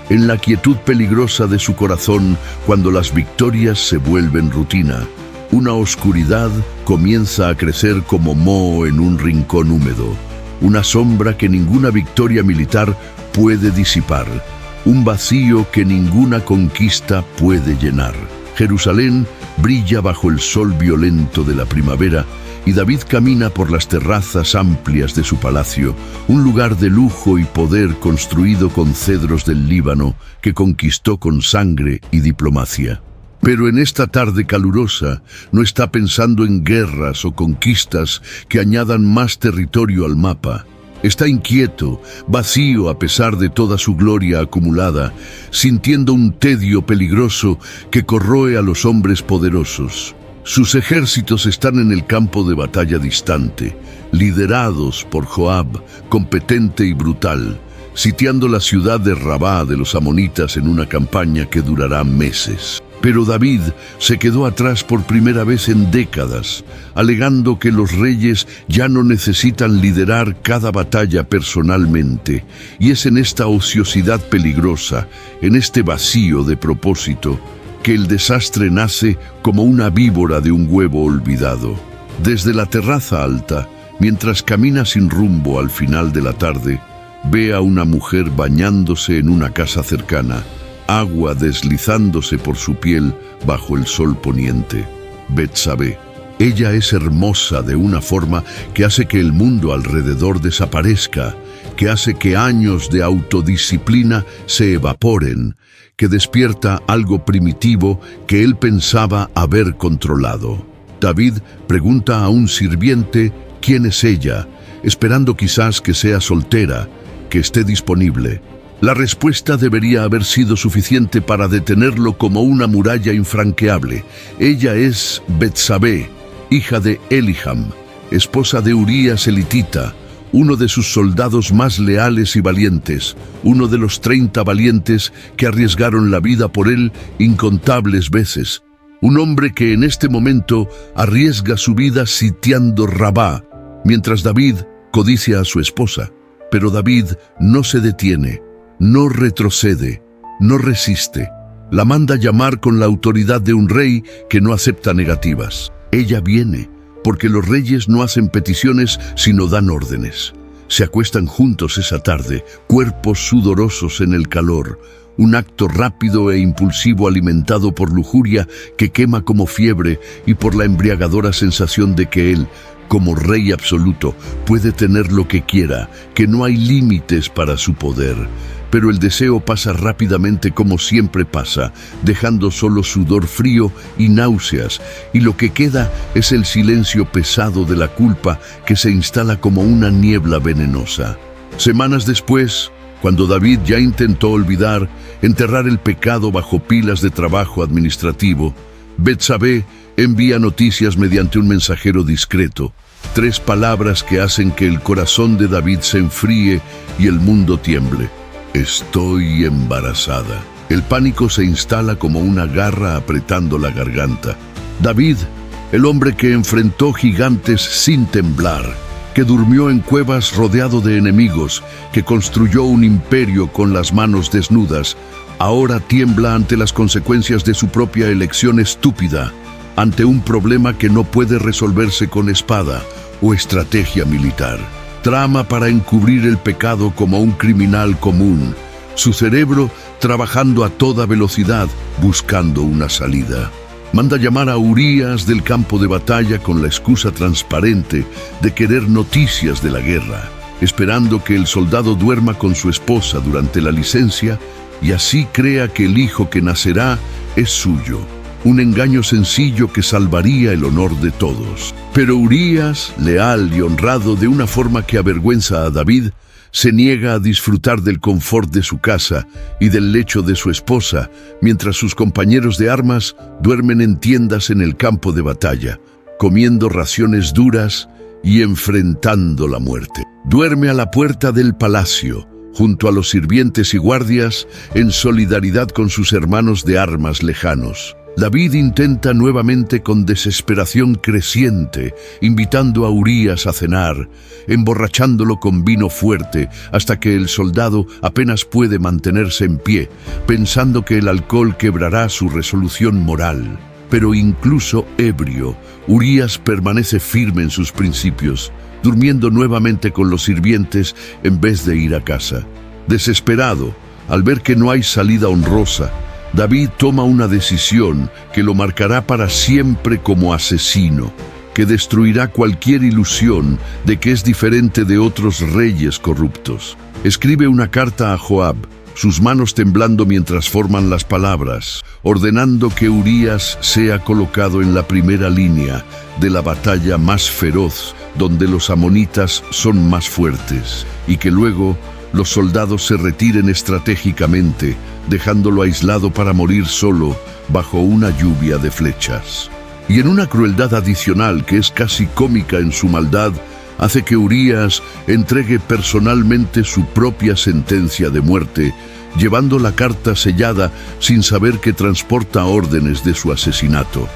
en la quietud peligrosa de su corazón, cuando las victorias se vuelven rutina, una oscuridad comienza a crecer como moho en un rincón húmedo, una sombra que ninguna victoria militar puede disipar, un vacío que ninguna conquista puede llenar. Jerusalén brilla bajo el sol violento de la primavera y David camina por las terrazas amplias de su palacio, un lugar de lujo y poder construido con cedros del Líbano que conquistó con sangre y diplomacia. Pero en esta tarde calurosa no está pensando en guerras o conquistas que añadan más territorio al mapa. Está inquieto, vacío a pesar de toda su gloria acumulada, sintiendo un tedio peligroso que corroe a los hombres poderosos. Sus ejércitos están en el campo de batalla distante, liderados por Joab, competente y brutal, sitiando la ciudad de Rabá de los amonitas en una campaña que durará meses. Pero David se quedó atrás por primera vez en décadas, alegando que los reyes ya no necesitan liderar cada batalla personalmente, y es en esta ociosidad peligrosa, en este vacío de propósito, que el desastre nace como una víbora de un huevo olvidado. Desde la terraza alta, mientras camina sin rumbo al final de la tarde, ve a una mujer bañándose en una casa cercana, agua deslizándose por su piel bajo el sol poniente. Betsabé. Ella es hermosa de una forma que hace que el mundo alrededor desaparezca, que hace que años de autodisciplina se evaporen, que despierta algo primitivo que él pensaba haber controlado. David pregunta a un sirviente quién es ella, esperando quizás que sea soltera, que esté disponible. La respuesta debería haber sido suficiente para detenerlo como una muralla infranqueable. Ella es Betsabé, hija de Eliham, esposa de Urías elitita, uno de sus soldados más leales y valientes, uno de los 30 valientes que arriesgaron la vida por él incontables veces. Un hombre que en este momento arriesga su vida sitiando Rabá, mientras David codicia a su esposa. Pero David no se detiene. No retrocede, no resiste. La manda llamar con la autoridad de un rey que no acepta negativas. Ella viene, porque los reyes no hacen peticiones sino dan órdenes. Se acuestan juntos esa tarde, cuerpos sudorosos en el calor, un acto rápido e impulsivo alimentado por lujuria que quema como fiebre y por la embriagadora sensación de que él, como rey absoluto, puede tener lo que quiera, que no hay límites para su poder. Pero el deseo pasa rápidamente como siempre pasa, dejando solo sudor frío y náuseas, y lo que queda es el silencio pesado de la culpa que se instala como una niebla venenosa. Semanas después, cuando David ya intentó olvidar, enterrar el pecado bajo pilas de trabajo administrativo, Betsabé envía noticias mediante un mensajero discreto, 3 palabras que hacen que el corazón de David se enfríe y el mundo tiemble. Estoy embarazada. El pánico se instala como una garra apretando la garganta. David, el hombre que enfrentó gigantes sin temblar, que durmió en cuevas rodeado de enemigos, que construyó un imperio con las manos desnudas, ahora tiembla ante las consecuencias de su propia elección estúpida, ante un problema que no puede resolverse con espada o estrategia militar. Trama para encubrir el pecado como un criminal común, su cerebro trabajando a toda velocidad, buscando una salida. Manda llamar a Urías del campo de batalla con la excusa transparente de querer noticias de la guerra, esperando que el soldado duerma con su esposa durante la licencia y así crea que el hijo que nacerá es suyo. Un engaño sencillo que salvaría el honor de todos. Pero Urías, leal y honrado de una forma que avergüenza a David, se niega a disfrutar del confort de su casa y del lecho de su esposa, mientras sus compañeros de armas duermen en tiendas en el campo de batalla, comiendo raciones duras y enfrentando la muerte. Duerme a la puerta del palacio, junto a los sirvientes y guardias, en solidaridad con sus hermanos de armas lejanos. David intenta nuevamente con desesperación creciente, invitando a Urías a cenar, emborrachándolo con vino fuerte, hasta que el soldado apenas puede mantenerse en pie, pensando que el alcohol quebrará su resolución moral. Pero incluso ebrio, Urías permanece firme en sus principios, durmiendo nuevamente con los sirvientes en vez de ir a casa. Desesperado, al ver que no hay salida honrosa, David toma una decisión que lo marcará para siempre como asesino, que destruirá cualquier ilusión de que es diferente de otros reyes corruptos. Escribe una carta a Joab, sus manos temblando mientras forman las palabras, ordenando que Urías sea colocado en la primera línea de la batalla más feroz, donde los amonitas son más fuertes, y que luego los soldados se retiren estratégicamente, dejándolo aislado para morir solo bajo una lluvia de flechas. Y en una crueldad adicional que es casi cómica en su maldad, hace que Urías entregue personalmente su propia sentencia de muerte, llevando la carta sellada sin saber que transporta órdenes de su asesinato.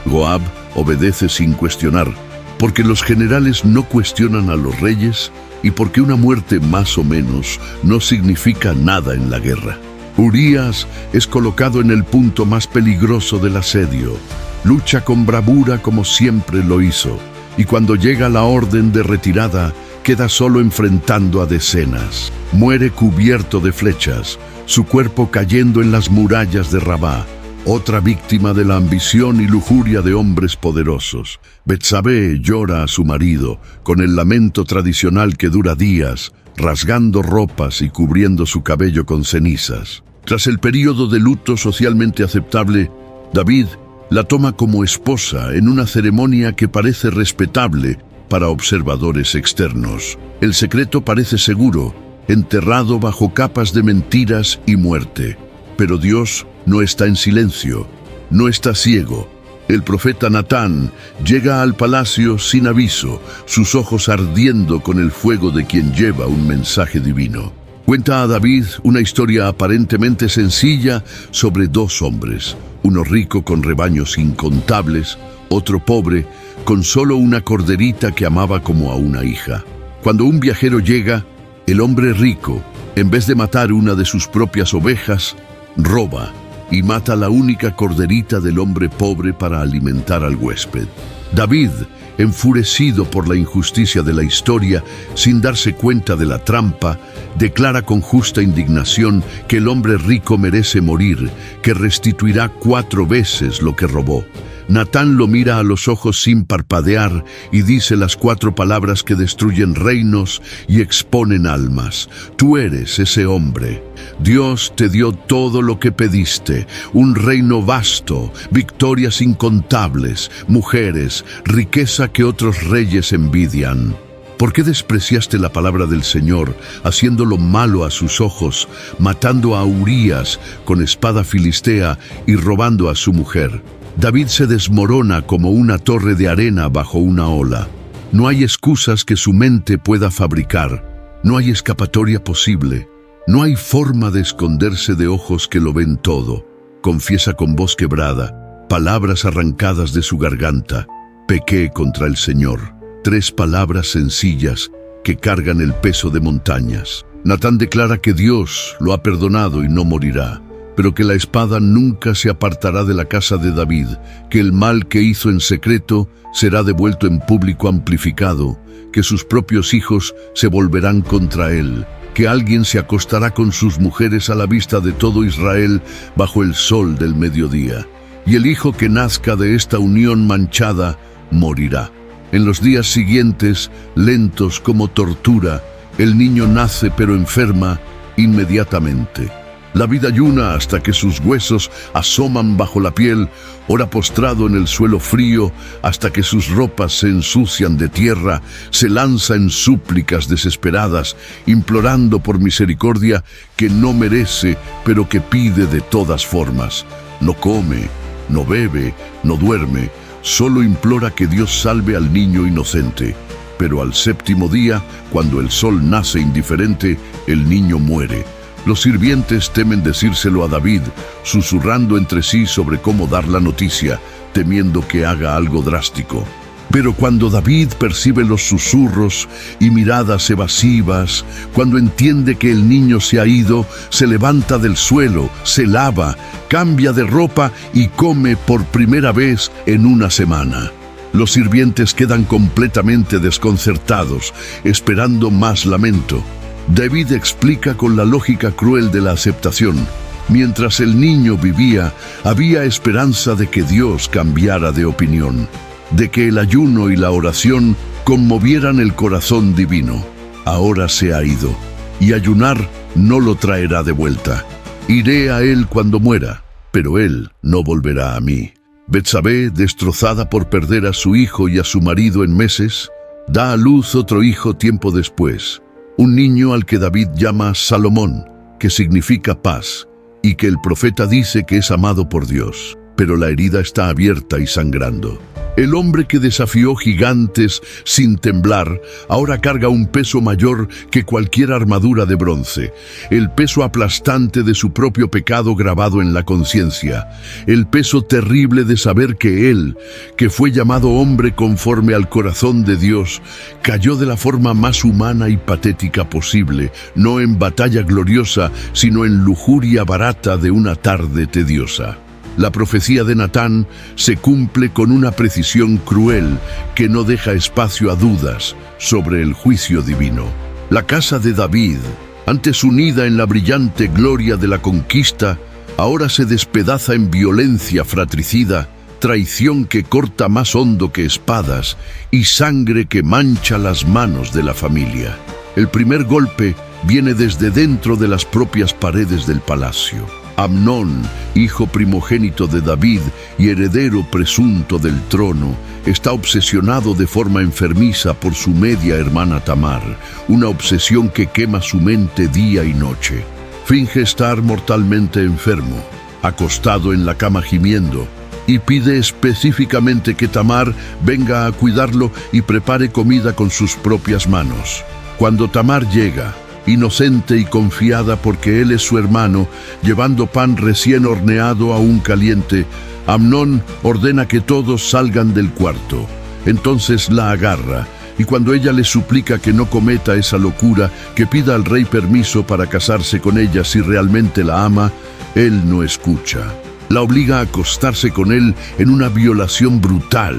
Joab obedece sin cuestionar, porque los generales no cuestionan a los reyes y porque una muerte más o menos no significa nada en la guerra. Urías es colocado en el punto más peligroso del asedio. Lucha con bravura como siempre lo hizo, y cuando llega la orden de retirada, queda solo enfrentando a decenas. Muere cubierto de flechas, su cuerpo cayendo en las murallas de Rabá, otra víctima de la ambición y lujuria de hombres poderosos. Betsabé llora a su marido, con el lamento tradicional que dura días, rasgando ropas y cubriendo su cabello con cenizas. Tras el período de luto socialmente aceptable, David la toma como esposa en una ceremonia que parece respetable para observadores externos. El secreto parece seguro, enterrado bajo capas de mentiras y muerte. Pero Dios no está en silencio, no está ciego. El profeta Natán llega al palacio sin aviso, sus ojos ardiendo con el fuego de quien lleva un mensaje divino. Cuenta a David una historia aparentemente sencilla sobre dos hombres, uno rico con rebaños incontables, otro pobre con solo una corderita que amaba como a una hija. Cuando un viajero llega, el hombre rico, en vez de matar una de sus propias ovejas, roba y mata la única corderita del hombre pobre para alimentar al huésped. David, enfurecido por la injusticia de la historia, sin darse cuenta de la trampa, declara con justa indignación que el hombre rico merece morir, que restituirá 4 veces lo que robó. Natán lo mira a los ojos sin parpadear y dice las 4 palabras que destruyen reinos y exponen almas. Tú eres ese hombre. Dios te dio todo lo que pediste, un reino vasto, victorias incontables, mujeres, riqueza que otros reyes envidian. ¿Por qué despreciaste la palabra del Señor, haciendo lo malo a sus ojos, matando a Urías con espada filistea y robando a su mujer? David se desmorona como una torre de arena bajo una ola. No hay excusas que su mente pueda fabricar. No hay escapatoria posible. No hay forma de esconderse de ojos que lo ven todo. Confiesa con voz quebrada, palabras arrancadas de su garganta. Pequé contra el Señor. 3 palabras sencillas que cargan el peso de montañas. Natán declara que Dios lo ha perdonado y no morirá, pero que la espada nunca se apartará de la casa de David, que el mal que hizo en secreto será devuelto en público amplificado, que sus propios hijos se volverán contra él, que alguien se acostará con sus mujeres a la vista de todo Israel bajo el sol del mediodía, y el hijo que nazca de esta unión manchada morirá. En los días siguientes, lentos como tortura, el niño nace pero enferma inmediatamente. La vida ayuna hasta que sus huesos asoman bajo la piel, ora postrado en el suelo frío, hasta que sus ropas se ensucian de tierra, se lanza en súplicas desesperadas, implorando por misericordia que no merece, pero que pide de todas formas. No come, no bebe, no duerme, solo implora que Dios salve al niño inocente. Pero al séptimo día, cuando el sol nace indiferente, el niño muere. Los sirvientes temen decírselo a David, susurrando entre sí sobre cómo dar la noticia, temiendo que haga algo drástico. Pero cuando David percibe los susurros y miradas evasivas, cuando entiende que el niño se ha ido, se levanta del suelo, se lava, cambia de ropa y come por primera vez en una semana. Los sirvientes quedan completamente desconcertados, esperando más lamento. David explica con la lógica cruel de la aceptación. Mientras el niño vivía, había esperanza de que Dios cambiara de opinión, de que el ayuno y la oración conmovieran el corazón divino. Ahora se ha ido, y ayunar no lo traerá de vuelta. Iré a él cuando muera, pero él no volverá a mí. Betsabé, destrozada por perder a su hijo y a su marido en meses, da a luz otro hijo tiempo después. Un niño al que David llama Salomón, que significa paz, y que el profeta dice que es amado por Dios, pero la herida está abierta y sangrando. El hombre que desafió gigantes sin temblar, ahora carga un peso mayor que cualquier armadura de bronce, el peso aplastante de su propio pecado grabado en la conciencia, el peso terrible de saber que él, que fue llamado hombre conforme al corazón de Dios, cayó de la forma más humana y patética posible, no en batalla gloriosa, sino en lujuria barata de una tarde tediosa. La profecía de Natán se cumple con una precisión cruel que no deja espacio a dudas sobre el juicio divino. La casa de David, antes unida en la brillante gloria de la conquista, ahora se despedaza en violencia fratricida, traición que corta más hondo que espadas y sangre que mancha las manos de la familia. El primer golpe viene desde dentro de las propias paredes del palacio. Amnón, hijo primogénito de David y heredero presunto del trono, está obsesionado de forma enfermiza por su media hermana Tamar, una obsesión que quema su mente día y noche. Finge estar mortalmente enfermo, acostado en la cama gimiendo, y pide específicamente que Tamar venga a cuidarlo y prepare comida con sus propias manos. Cuando Tamar llega, inocente y confiada porque él es su hermano, llevando pan recién horneado aún caliente, Amnón ordena que todos salgan del cuarto. Entonces la agarra, y cuando ella le suplica que no cometa esa locura, que pida al rey permiso para casarse con ella si realmente la ama, él no escucha. La obliga a acostarse con él en una violación brutal,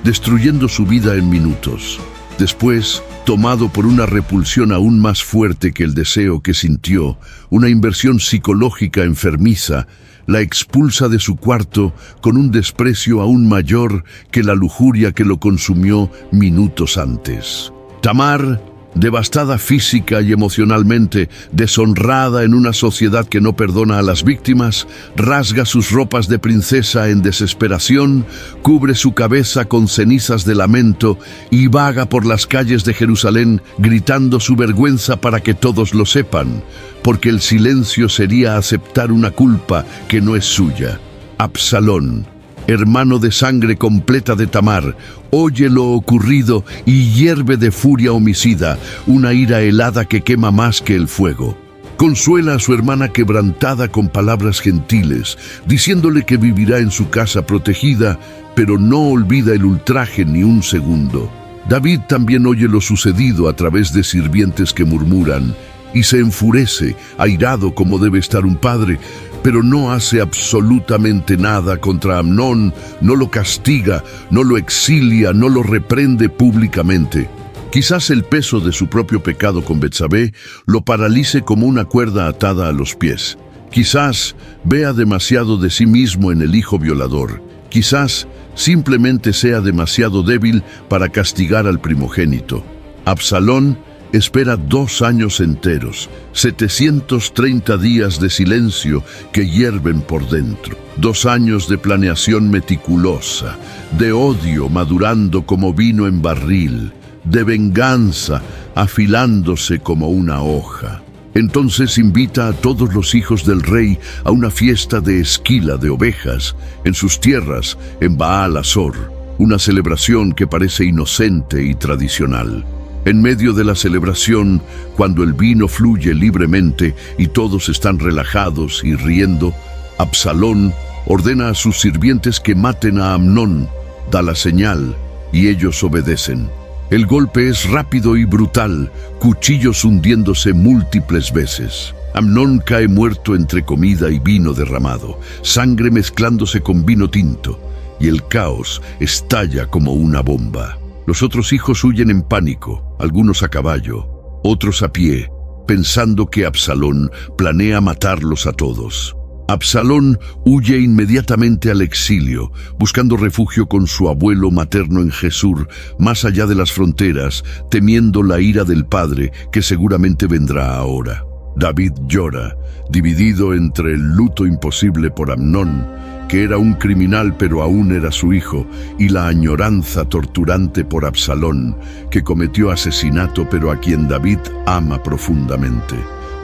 destruyendo su vida en minutos. Después, tomado por una repulsión aún más fuerte que el deseo que sintió, una inversión psicológica enfermiza, la expulsa de su cuarto con un desprecio aún mayor que la lujuria que lo consumió minutos antes. Tamar, devastada física y emocionalmente, deshonrada en una sociedad que no perdona a las víctimas, rasga sus ropas de princesa en desesperación, cubre su cabeza con cenizas de lamento y vaga por las calles de Jerusalén gritando su vergüenza para que todos lo sepan, porque el silencio sería aceptar una culpa que no es suya. Absalón, hermano de sangre completa de Tamar, oye lo ocurrido y hierve de furia homicida, una ira helada que quema más que el fuego. Consuela a su hermana quebrantada con palabras gentiles, diciéndole que vivirá en su casa protegida, pero no olvida el ultraje ni un segundo. David también oye lo sucedido a través de sirvientes que murmuran, y se enfurece, airado como debe estar un padre, pero no hace absolutamente nada contra Amnón, no lo castiga, no lo exilia, no lo reprende públicamente. Quizás el peso de su propio pecado con Betsabé lo paralice como una cuerda atada a los pies. Quizás vea demasiado de sí mismo en el hijo violador. Quizás simplemente sea demasiado débil para castigar al primogénito. Absalón espera 2 años enteros, 730 días de silencio que hierven por dentro. 2 años de planeación meticulosa, de odio madurando como vino en barril, de venganza afilándose como una hoja. Entonces invita a todos los hijos del rey a una fiesta de esquila de ovejas en sus tierras, en Baal Hazor, una celebración que parece inocente y tradicional. En medio de la celebración, cuando el vino fluye libremente y todos están relajados y riendo, Absalón ordena a sus sirvientes que maten a Amnón, da la señal y ellos obedecen. El golpe es rápido y brutal, cuchillos hundiéndose múltiples veces. Amnón cae muerto entre comida y vino derramado, sangre mezclándose con vino tinto, y el caos estalla como una bomba. Los otros hijos huyen en pánico, algunos a caballo, otros a pie, pensando que Absalón planea matarlos a todos. Absalón huye inmediatamente al exilio, buscando refugio con su abuelo materno en Gesur, más allá de las fronteras, temiendo la ira del padre, que seguramente vendrá ahora. David llora, dividido entre el luto imposible por Amnón, que era un criminal pero aún era su hijo, y la añoranza torturante por Absalón, que cometió asesinato pero a quien David ama profundamente.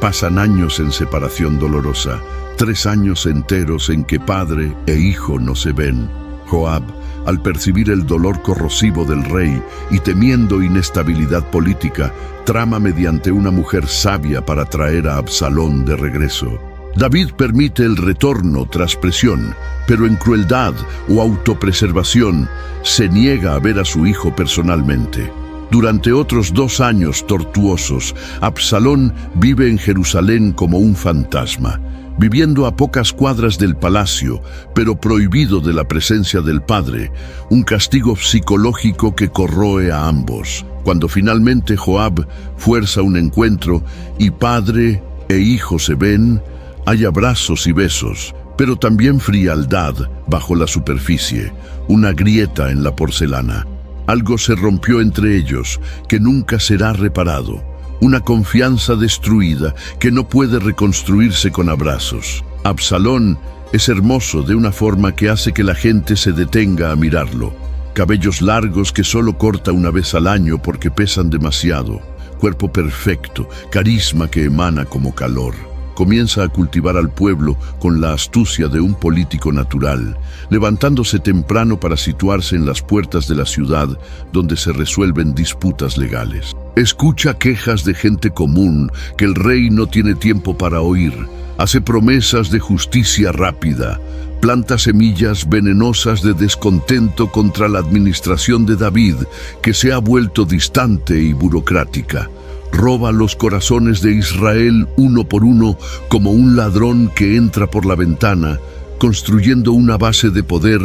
Pasan años en separación dolorosa, 3 años enteros en que padre e hijo no se ven. Joab, al percibir el dolor corrosivo del rey y temiendo inestabilidad política, trama mediante una mujer sabia para traer a Absalón de regreso. David permite el retorno tras presión, pero en crueldad o autopreservación se niega a ver a su hijo personalmente. Durante otros 2 años tortuosos, Absalón vive en Jerusalén como un fantasma, viviendo a pocas cuadras del palacio, pero prohibido de la presencia del padre, un castigo psicológico que corroe a ambos. Cuando finalmente Joab fuerza un encuentro y padre e hijo se ven, hay abrazos y besos, pero también frialdad bajo la superficie, una grieta en la porcelana. Algo se rompió entre ellos que nunca será reparado. Una confianza destruida que no puede reconstruirse con abrazos. Absalón es hermoso de una forma que hace que la gente se detenga a mirarlo. Cabellos largos que solo corta una vez al año porque pesan demasiado. Cuerpo perfecto, carisma que emana como calor. Comienza a cultivar al pueblo con la astucia de un político natural, levantándose temprano para situarse en las puertas de la ciudad donde se resuelven disputas legales. Escucha quejas de gente común que el rey no tiene tiempo para oír. Hace promesas de justicia rápida. Planta semillas venenosas de descontento contra la administración de David, que se ha vuelto distante y burocrática. Roba los corazones de Israel uno por uno como un ladrón que entra por la ventana, construyendo una base de poder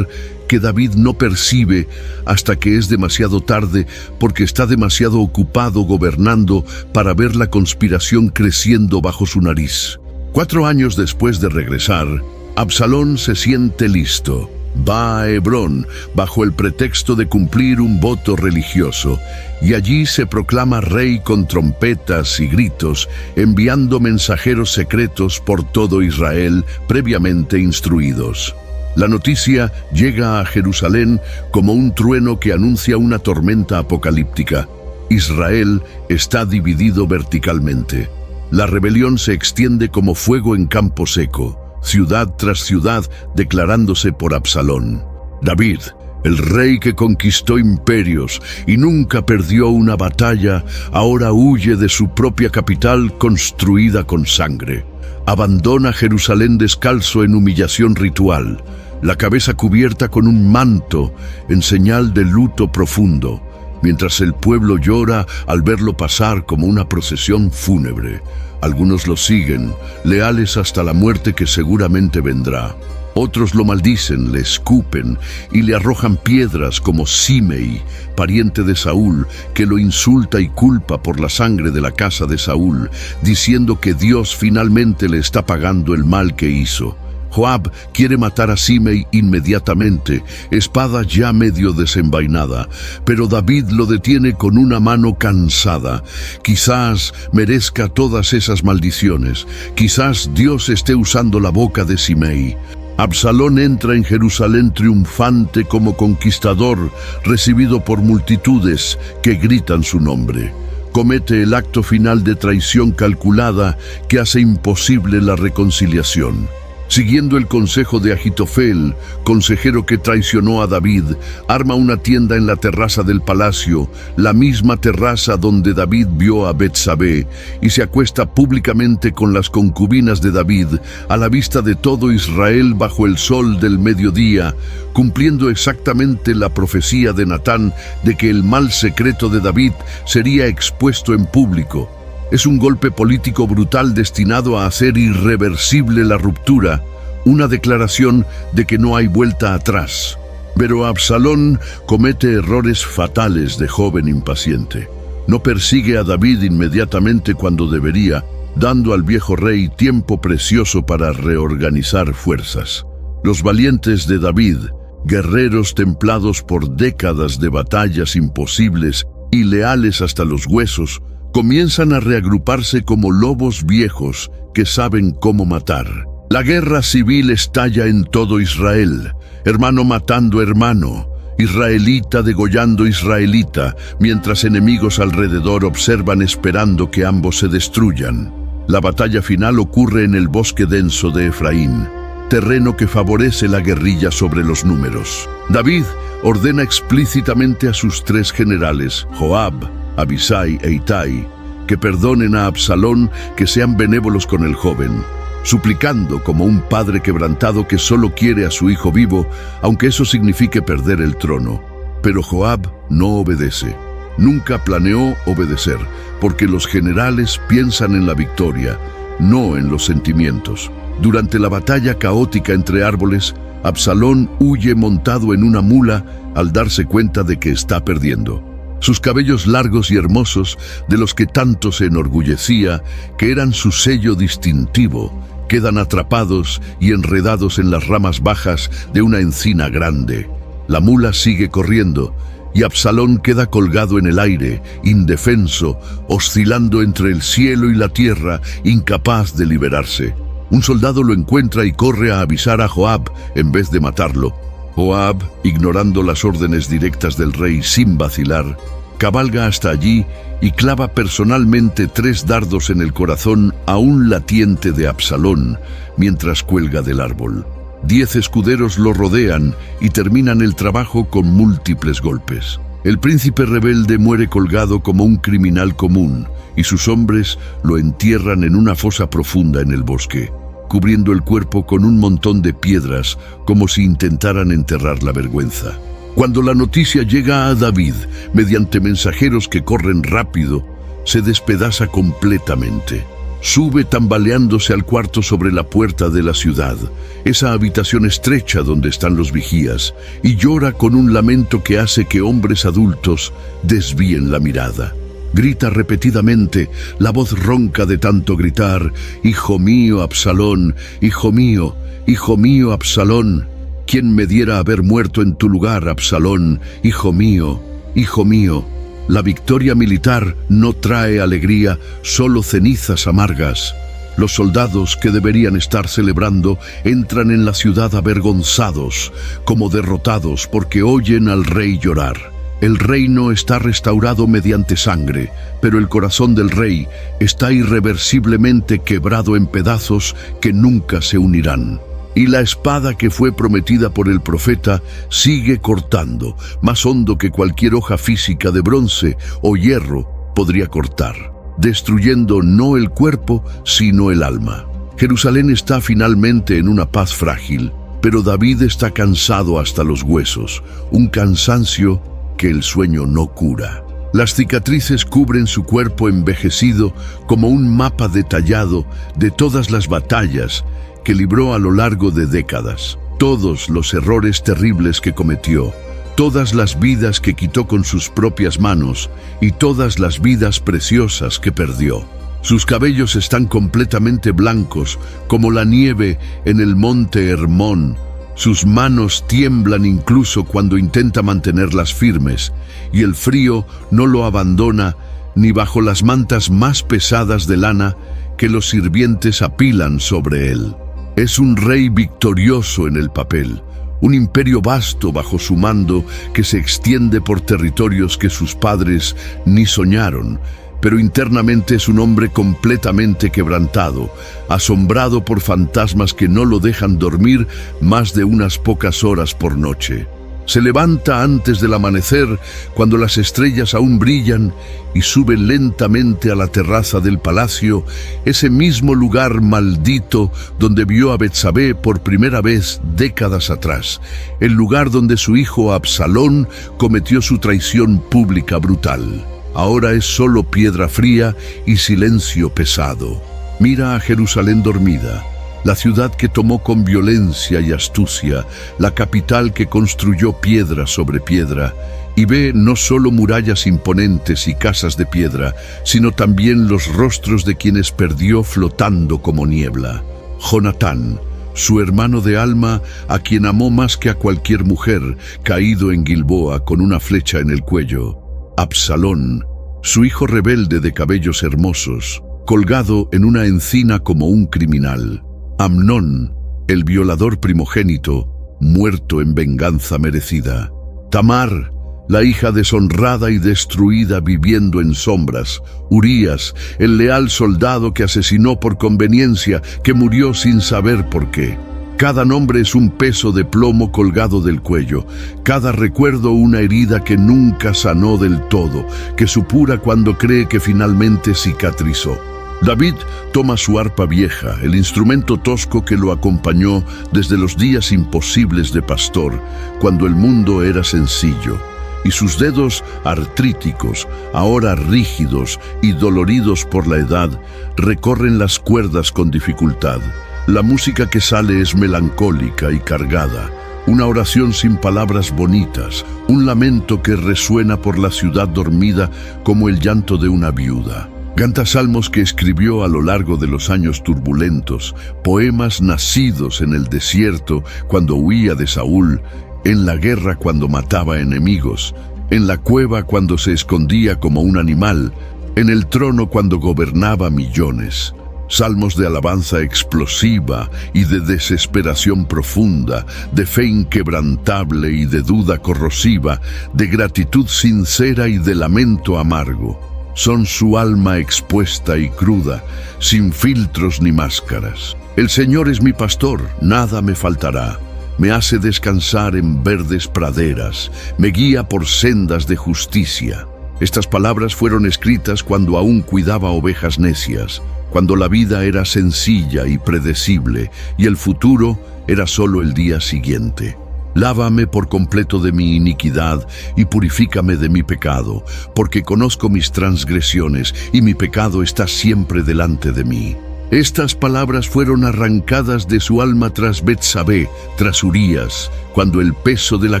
que David no percibe hasta que es demasiado tarde porque está demasiado ocupado gobernando para ver la conspiración creciendo bajo su nariz. 4 años después de regresar, Absalón se siente listo. Va a Hebrón bajo el pretexto de cumplir un voto religioso y allí se proclama rey con trompetas y gritos, enviando mensajeros secretos por todo Israel previamente instruidos. La noticia llega a Jerusalén como un trueno que anuncia una tormenta apocalíptica. Israel está dividido verticalmente. La rebelión se extiende como fuego en campo seco, ciudad tras ciudad declarándose por Absalón. David, el rey que conquistó imperios y nunca perdió una batalla, ahora huye de su propia capital construida con sangre. Abandona Jerusalén descalzo en humillación ritual, la cabeza cubierta con un manto en señal de luto profundo, mientras el pueblo llora al verlo pasar como una procesión fúnebre. Algunos lo siguen, leales hasta la muerte que seguramente vendrá. Otros lo maldicen, le escupen y le arrojan piedras como Simei, pariente de Saúl, que lo insulta y culpa por la sangre de la casa de Saúl, diciendo que Dios finalmente le está pagando el mal que hizo. Joab quiere matar a Simei inmediatamente, espada ya medio desenvainada, pero David lo detiene con una mano cansada. Quizás merezca todas esas maldiciones, quizás Dios esté usando la boca de Simei. Absalón entra en Jerusalén triunfante como conquistador, recibido por multitudes que gritan su nombre. Comete el acto final de traición calculada que hace imposible la reconciliación. Siguiendo el consejo de Ahitofel, consejero que traicionó a David, arma una tienda en la terraza del palacio, la misma terraza donde David vio a Betsabé, y se acuesta públicamente con las concubinas de David, a la vista de todo Israel bajo el sol del mediodía, cumpliendo exactamente la profecía de Natán de que el mal secreto de David sería expuesto en público. Es un golpe político brutal destinado a hacer irreversible la ruptura, una declaración de que no hay vuelta atrás. Pero Absalón comete errores fatales de joven impaciente. No persigue a David inmediatamente cuando debería, dando al viejo rey tiempo precioso para reorganizar fuerzas. Los valientes de David, guerreros templados por décadas de batallas imposibles y leales hasta los huesos, comienzan a reagruparse como lobos viejos que saben cómo matar. La guerra civil estalla en todo Israel, hermano matando hermano, israelita degollando israelita, mientras enemigos alrededor observan esperando que ambos se destruyan. La batalla final ocurre en el bosque denso de Efraín, terreno que favorece la guerrilla sobre los números. David ordena explícitamente a sus tres generales, Joab, Abisai e Itai, que perdonen a Absalón, que sean benévolos con el joven, suplicando como un padre quebrantado que solo quiere a su hijo vivo, aunque eso signifique perder el trono. Pero Joab no obedece. Nunca planeó obedecer, porque los generales piensan en la victoria, no en los sentimientos. Durante la batalla caótica entre árboles, Absalón huye montado en una mula al darse cuenta de que está perdiendo. Sus cabellos largos y hermosos, de los que tanto se enorgullecía, que eran su sello distintivo, quedan atrapados y enredados en las ramas bajas de una encina grande. La mula sigue corriendo, y Absalón queda colgado en el aire, indefenso, oscilando entre el cielo y la tierra, incapaz de liberarse. Un soldado lo encuentra y corre a avisar a Joab en vez de matarlo. Joab, ignorando las órdenes directas del rey sin vacilar, cabalga hasta allí y clava personalmente 3 dardos en el corazón aún latiente de Absalón, mientras cuelga del árbol. 10 escuderos lo rodean y terminan el trabajo con múltiples golpes. El príncipe rebelde muere colgado como un criminal común, y sus hombres lo entierran en una fosa profunda en el bosque, cubriendo el cuerpo con un montón de piedras, como si intentaran enterrar la vergüenza. Cuando la noticia llega a David, mediante mensajeros que corren rápido, se despedaza completamente. Sube tambaleándose al cuarto sobre la puerta de la ciudad, esa habitación estrecha donde están los vigías, y llora con un lamento que hace que hombres adultos desvíen la mirada. Grita repetidamente, la voz ronca de tanto gritar: «Hijo mío, Absalón, hijo mío, Absalón, ¿quién me diera haber muerto en tu lugar, Absalón, hijo mío, hijo mío?» La victoria militar no trae alegría, solo cenizas amargas. Los soldados que deberían estar celebrando entran en la ciudad avergonzados, como derrotados porque oyen al rey llorar. El reino está restaurado mediante sangre, pero el corazón del rey está irreversiblemente quebrado en pedazos que nunca se unirán. Y la espada que fue prometida por el profeta sigue cortando, más hondo que cualquier hoja física de bronce o hierro podría cortar, destruyendo no el cuerpo, sino el alma. Jerusalén está finalmente en una paz frágil, pero David está cansado hasta los huesos, un cansancio que el sueño no cura. Las cicatrices cubren su cuerpo envejecido como un mapa detallado de todas las batallas que libró a lo largo de décadas, todos los errores terribles que cometió, todas las vidas que quitó con sus propias manos y todas las vidas preciosas que perdió. Sus cabellos están completamente blancos como la nieve en el monte Hermón. Sus manos tiemblan incluso cuando intenta mantenerlas firmes, y el frío no lo abandona ni bajo las mantas más pesadas de lana que los sirvientes apilan sobre él. Es un rey victorioso en el papel, un imperio vasto bajo su mando que se extiende por territorios que sus padres ni soñaron, pero internamente es un hombre completamente quebrantado, asombrado por fantasmas que no lo dejan dormir más de unas pocas horas por noche. Se levanta antes del amanecer, cuando las estrellas aún brillan, y sube lentamente a la terraza del palacio, ese mismo lugar maldito donde vio a Betsabé por primera vez décadas atrás, el lugar donde su hijo Absalón cometió su traición pública brutal. Ahora es solo piedra fría y silencio pesado. Mira a Jerusalén dormida, la ciudad que tomó con violencia y astucia, la capital que construyó piedra sobre piedra, y ve no solo murallas imponentes y casas de piedra, sino también los rostros de quienes perdió flotando como niebla. Jonatán, su hermano de alma, a quien amó más que a cualquier mujer, caído en Gilboa con una flecha en el cuello. Absalón, su hijo rebelde de cabellos hermosos, colgado en una encina como un criminal. Amnón, el violador primogénito, muerto en venganza merecida. Tamar, la hija deshonrada y destruida viviendo en sombras. Urías, el leal soldado que asesinó por conveniencia, que murió sin saber por qué. Cada nombre es un peso de plomo colgado del cuello, cada recuerdo una herida que nunca sanó del todo, que supura cuando cree que finalmente cicatrizó. David toma su arpa vieja, el instrumento tosco que lo acompañó desde los días imposibles de pastor, cuando el mundo era sencillo, y sus dedos artríticos, ahora rígidos y doloridos por la edad, recorren las cuerdas con dificultad. La música que sale es melancólica y cargada, una oración sin palabras bonitas, un lamento que resuena por la ciudad dormida como el llanto de una viuda. Canta salmos que escribió a lo largo de los años turbulentos, poemas nacidos en el desierto cuando huía de Saúl, en la guerra cuando mataba enemigos, en la cueva cuando se escondía como un animal, en el trono cuando gobernaba millones. Salmos de alabanza explosiva y de desesperación profunda, de fe inquebrantable y de duda corrosiva, de gratitud sincera y de lamento amargo. Son su alma expuesta y cruda, sin filtros ni máscaras. El Señor es mi pastor, nada me faltará. Me hace descansar en verdes praderas, me guía por sendas de justicia. Estas palabras fueron escritas cuando aún cuidaba ovejas necias, cuando la vida era sencilla y predecible y el futuro era solo el día siguiente. Lávame por completo de mi iniquidad y purifícame de mi pecado, porque conozco mis transgresiones y mi pecado está siempre delante de mí. Estas palabras fueron arrancadas de su alma tras Betsabé, tras Urías, cuando el peso de la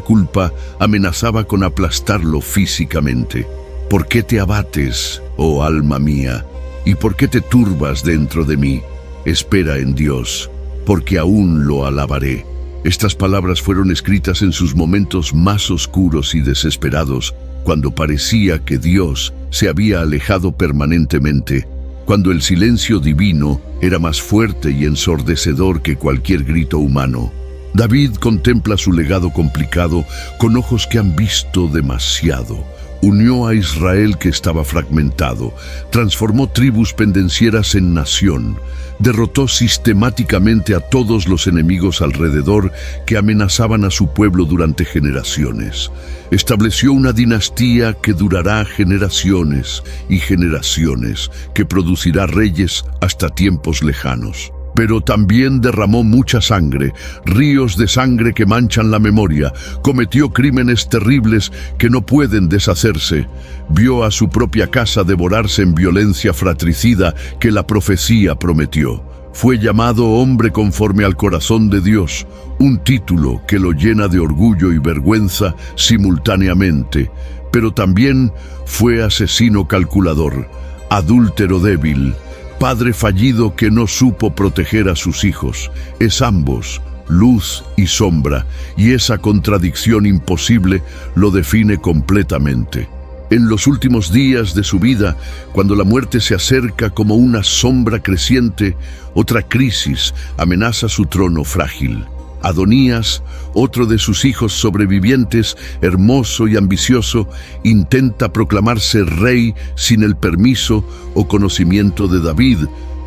culpa amenazaba con aplastarlo físicamente. ¿Por qué te abates, oh alma mía? ¿Y por qué te turbas dentro de mí? Espera en Dios, porque aún lo alabaré. Estas palabras fueron escritas en sus momentos más oscuros y desesperados, cuando parecía que Dios se había alejado permanentemente, cuando el silencio divino era más fuerte y ensordecedor que cualquier grito humano. David contempla su legado complicado con ojos que han visto demasiado. Unió a Israel que estaba fragmentado, transformó tribus pendencieras en nación, derrotó sistemáticamente a todos los enemigos alrededor que amenazaban a su pueblo durante generaciones. Estableció una dinastía que durará generaciones y generaciones, que producirá reyes hasta tiempos lejanos. Pero también derramó mucha sangre, ríos de sangre que manchan la memoria, cometió crímenes terribles que no pueden deshacerse, vio a su propia casa devorarse en violencia fratricida que la profecía prometió. Fue llamado hombre conforme al corazón de Dios, un título que lo llena de orgullo y vergüenza simultáneamente, pero también fue asesino calculador, adúltero débil, padre fallido que no supo proteger a sus hijos. Es ambos, luz y sombra, y esa contradicción imposible lo define completamente. En los últimos días de su vida, cuando la muerte se acerca como una sombra creciente, otra crisis amenaza su trono frágil. Adonías, otro de sus hijos sobrevivientes, hermoso y ambicioso, intenta proclamarse rey sin el permiso o conocimiento de David,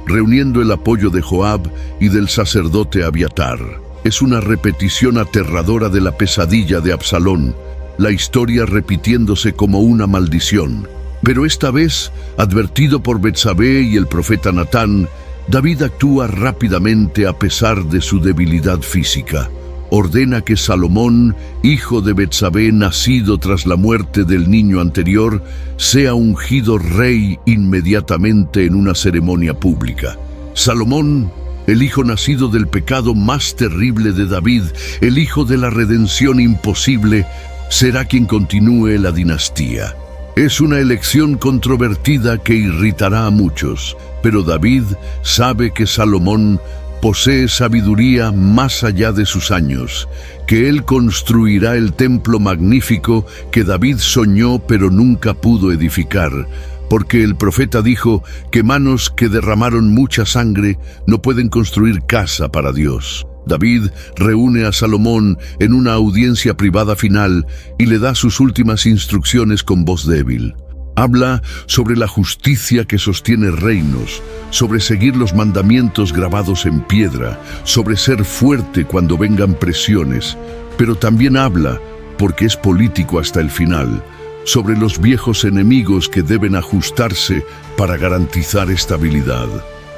reuniendo el apoyo de Joab y del sacerdote Abiatar. Es una repetición aterradora de la pesadilla de Absalón, la historia repitiéndose como una maldición. Pero esta vez, advertido por Betsabé y el profeta Natán, David actúa rápidamente a pesar de su debilidad física. Ordena que Salomón, hijo de Betsabé, nacido tras la muerte del niño anterior, sea ungido rey inmediatamente en una ceremonia pública. Salomón, el hijo nacido del pecado más terrible de David, el hijo de la redención imposible, será quien continúe la dinastía. Es una elección controvertida que irritará a muchos, pero David sabe que Salomón posee sabiduría más allá de sus años, que él construirá el templo magnífico que David soñó pero nunca pudo edificar, porque el profeta dijo que manos que derramaron mucha sangre no pueden construir casa para Dios. David reúne a Salomón en una audiencia privada final y le da sus últimas instrucciones con voz débil. Habla sobre la justicia que sostiene reinos, sobre seguir los mandamientos grabados en piedra, sobre ser fuerte cuando vengan presiones, pero también habla, porque es político hasta el final, sobre los viejos enemigos que deben ajustarse para garantizar estabilidad.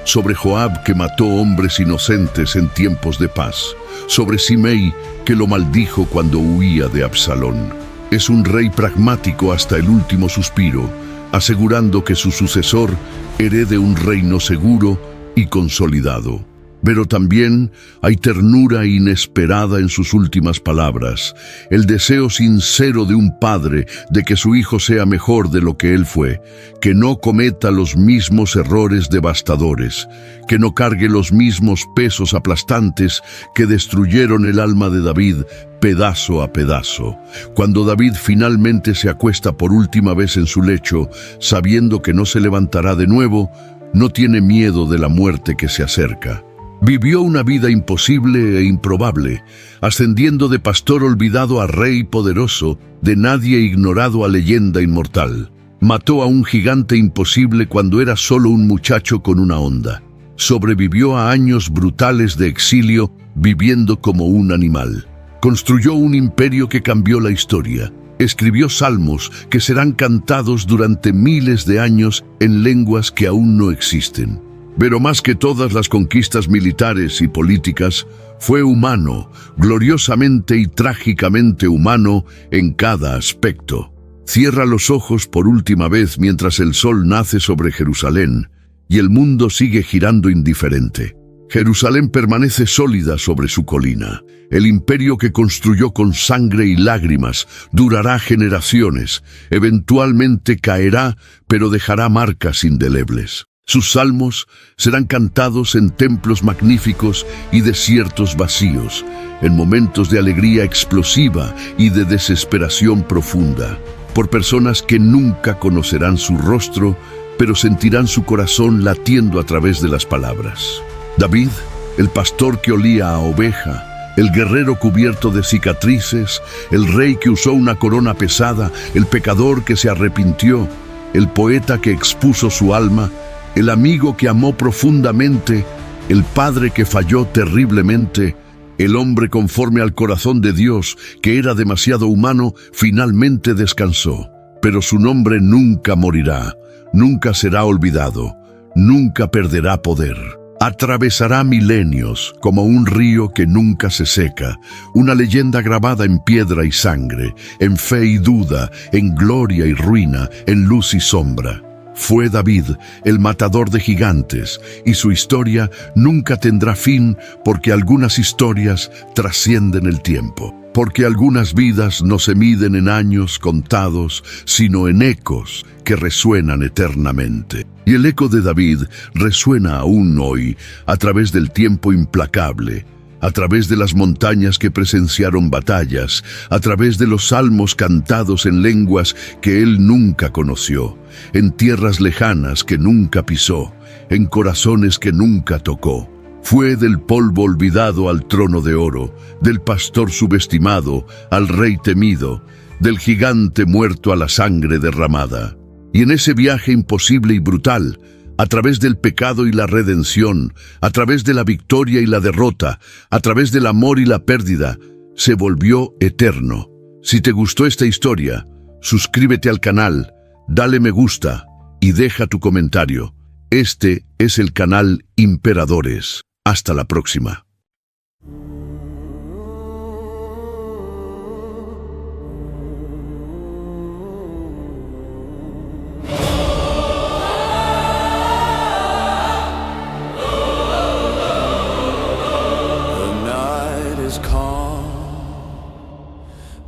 Sobre Joab, que mató hombres inocentes en tiempos de paz, sobre Simei, que lo maldijo cuando huía de Absalón. Es un rey pragmático hasta el último suspiro, asegurando que su sucesor herede un reino seguro y consolidado. Pero también hay ternura inesperada en sus últimas palabras, el deseo sincero de un padre de que su hijo sea mejor de lo que él fue, que no cometa los mismos errores devastadores, que no cargue los mismos pesos aplastantes que destruyeron el alma de David pedazo a pedazo. Cuando David finalmente se acuesta por última vez en su lecho, sabiendo que no se levantará de nuevo, no tiene miedo de la muerte que se acerca. Vivió una vida imposible e improbable, ascendiendo de pastor olvidado a rey poderoso, de nadie ignorado a leyenda inmortal. Mató a un gigante imposible cuando era solo un muchacho con una honda. Sobrevivió a años brutales de exilio, viviendo como un animal. Construyó un imperio que cambió la historia. Escribió salmos que serán cantados durante miles de años en lenguas que aún no existen. Pero más que todas las conquistas militares y políticas, fue humano, gloriosamente y trágicamente humano en cada aspecto. Cierra los ojos por última vez mientras el sol nace sobre Jerusalén y el mundo sigue girando indiferente. Jerusalén permanece sólida sobre su colina. El imperio que construyó con sangre y lágrimas durará generaciones. Eventualmente caerá, pero dejará marcas indelebles. Sus salmos serán cantados en templos magníficos y desiertos vacíos, en momentos de alegría explosiva y de desesperación profunda, por personas que nunca conocerán su rostro, pero sentirán su corazón latiendo a través de las palabras. David, el pastor que olía a oveja, el guerrero cubierto de cicatrices, el rey que usó una corona pesada, el pecador que se arrepintió, el poeta que expuso su alma, el amigo que amó profundamente, el padre que falló terriblemente, el hombre conforme al corazón de Dios, que era demasiado humano, finalmente descansó. Pero su nombre nunca morirá, nunca será olvidado, nunca perderá poder. Atravesará milenios como un río que nunca se seca, una leyenda grabada en piedra y sangre, en fe y duda, en gloria y ruina, en luz y sombra. Fue David, el matador de gigantes, y su historia nunca tendrá fin porque algunas historias trascienden el tiempo, porque algunas vidas no se miden en años contados, sino en ecos que resuenan eternamente. Y el eco de David resuena aún hoy a través del tiempo implacable, a través de las montañas que presenciaron batallas, a través de los salmos cantados en lenguas que él nunca conoció, en tierras lejanas que nunca pisó, en corazones que nunca tocó. Fue del polvo olvidado al trono de oro, del pastor subestimado al rey temido, del gigante muerto a la sangre derramada. Y en ese viaje imposible y brutal, a través del pecado y la redención, a través de la victoria y la derrota, a través del amor y la pérdida, se volvió eterno. Si te gustó esta historia, suscríbete al canal, dale me gusta y deja tu comentario. Este es el canal Imperadores. Hasta la próxima.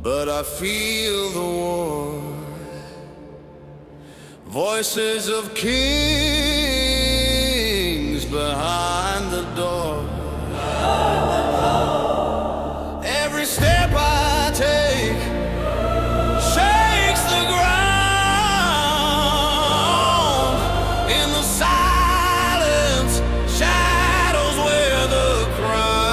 But I feel the war, voices of kings behind the door. Every step I take shakes the ground. In the silence, shadows wear the crown.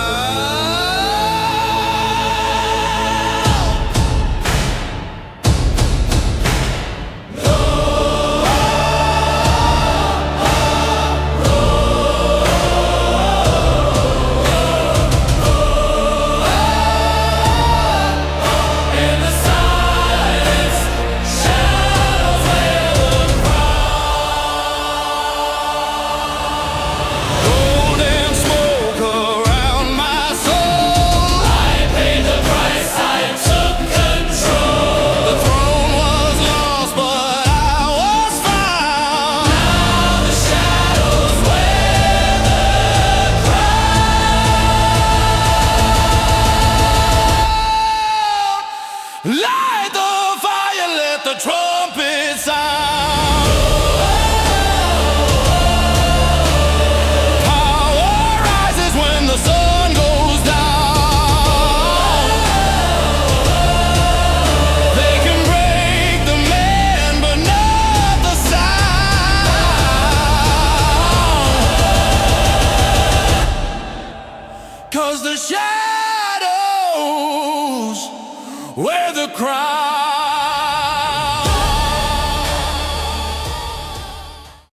Light the fire, let the trumpet sound. Power rises when the sun goes down. They can break the man, but not the sound. 'Cause the shadows wear the crown.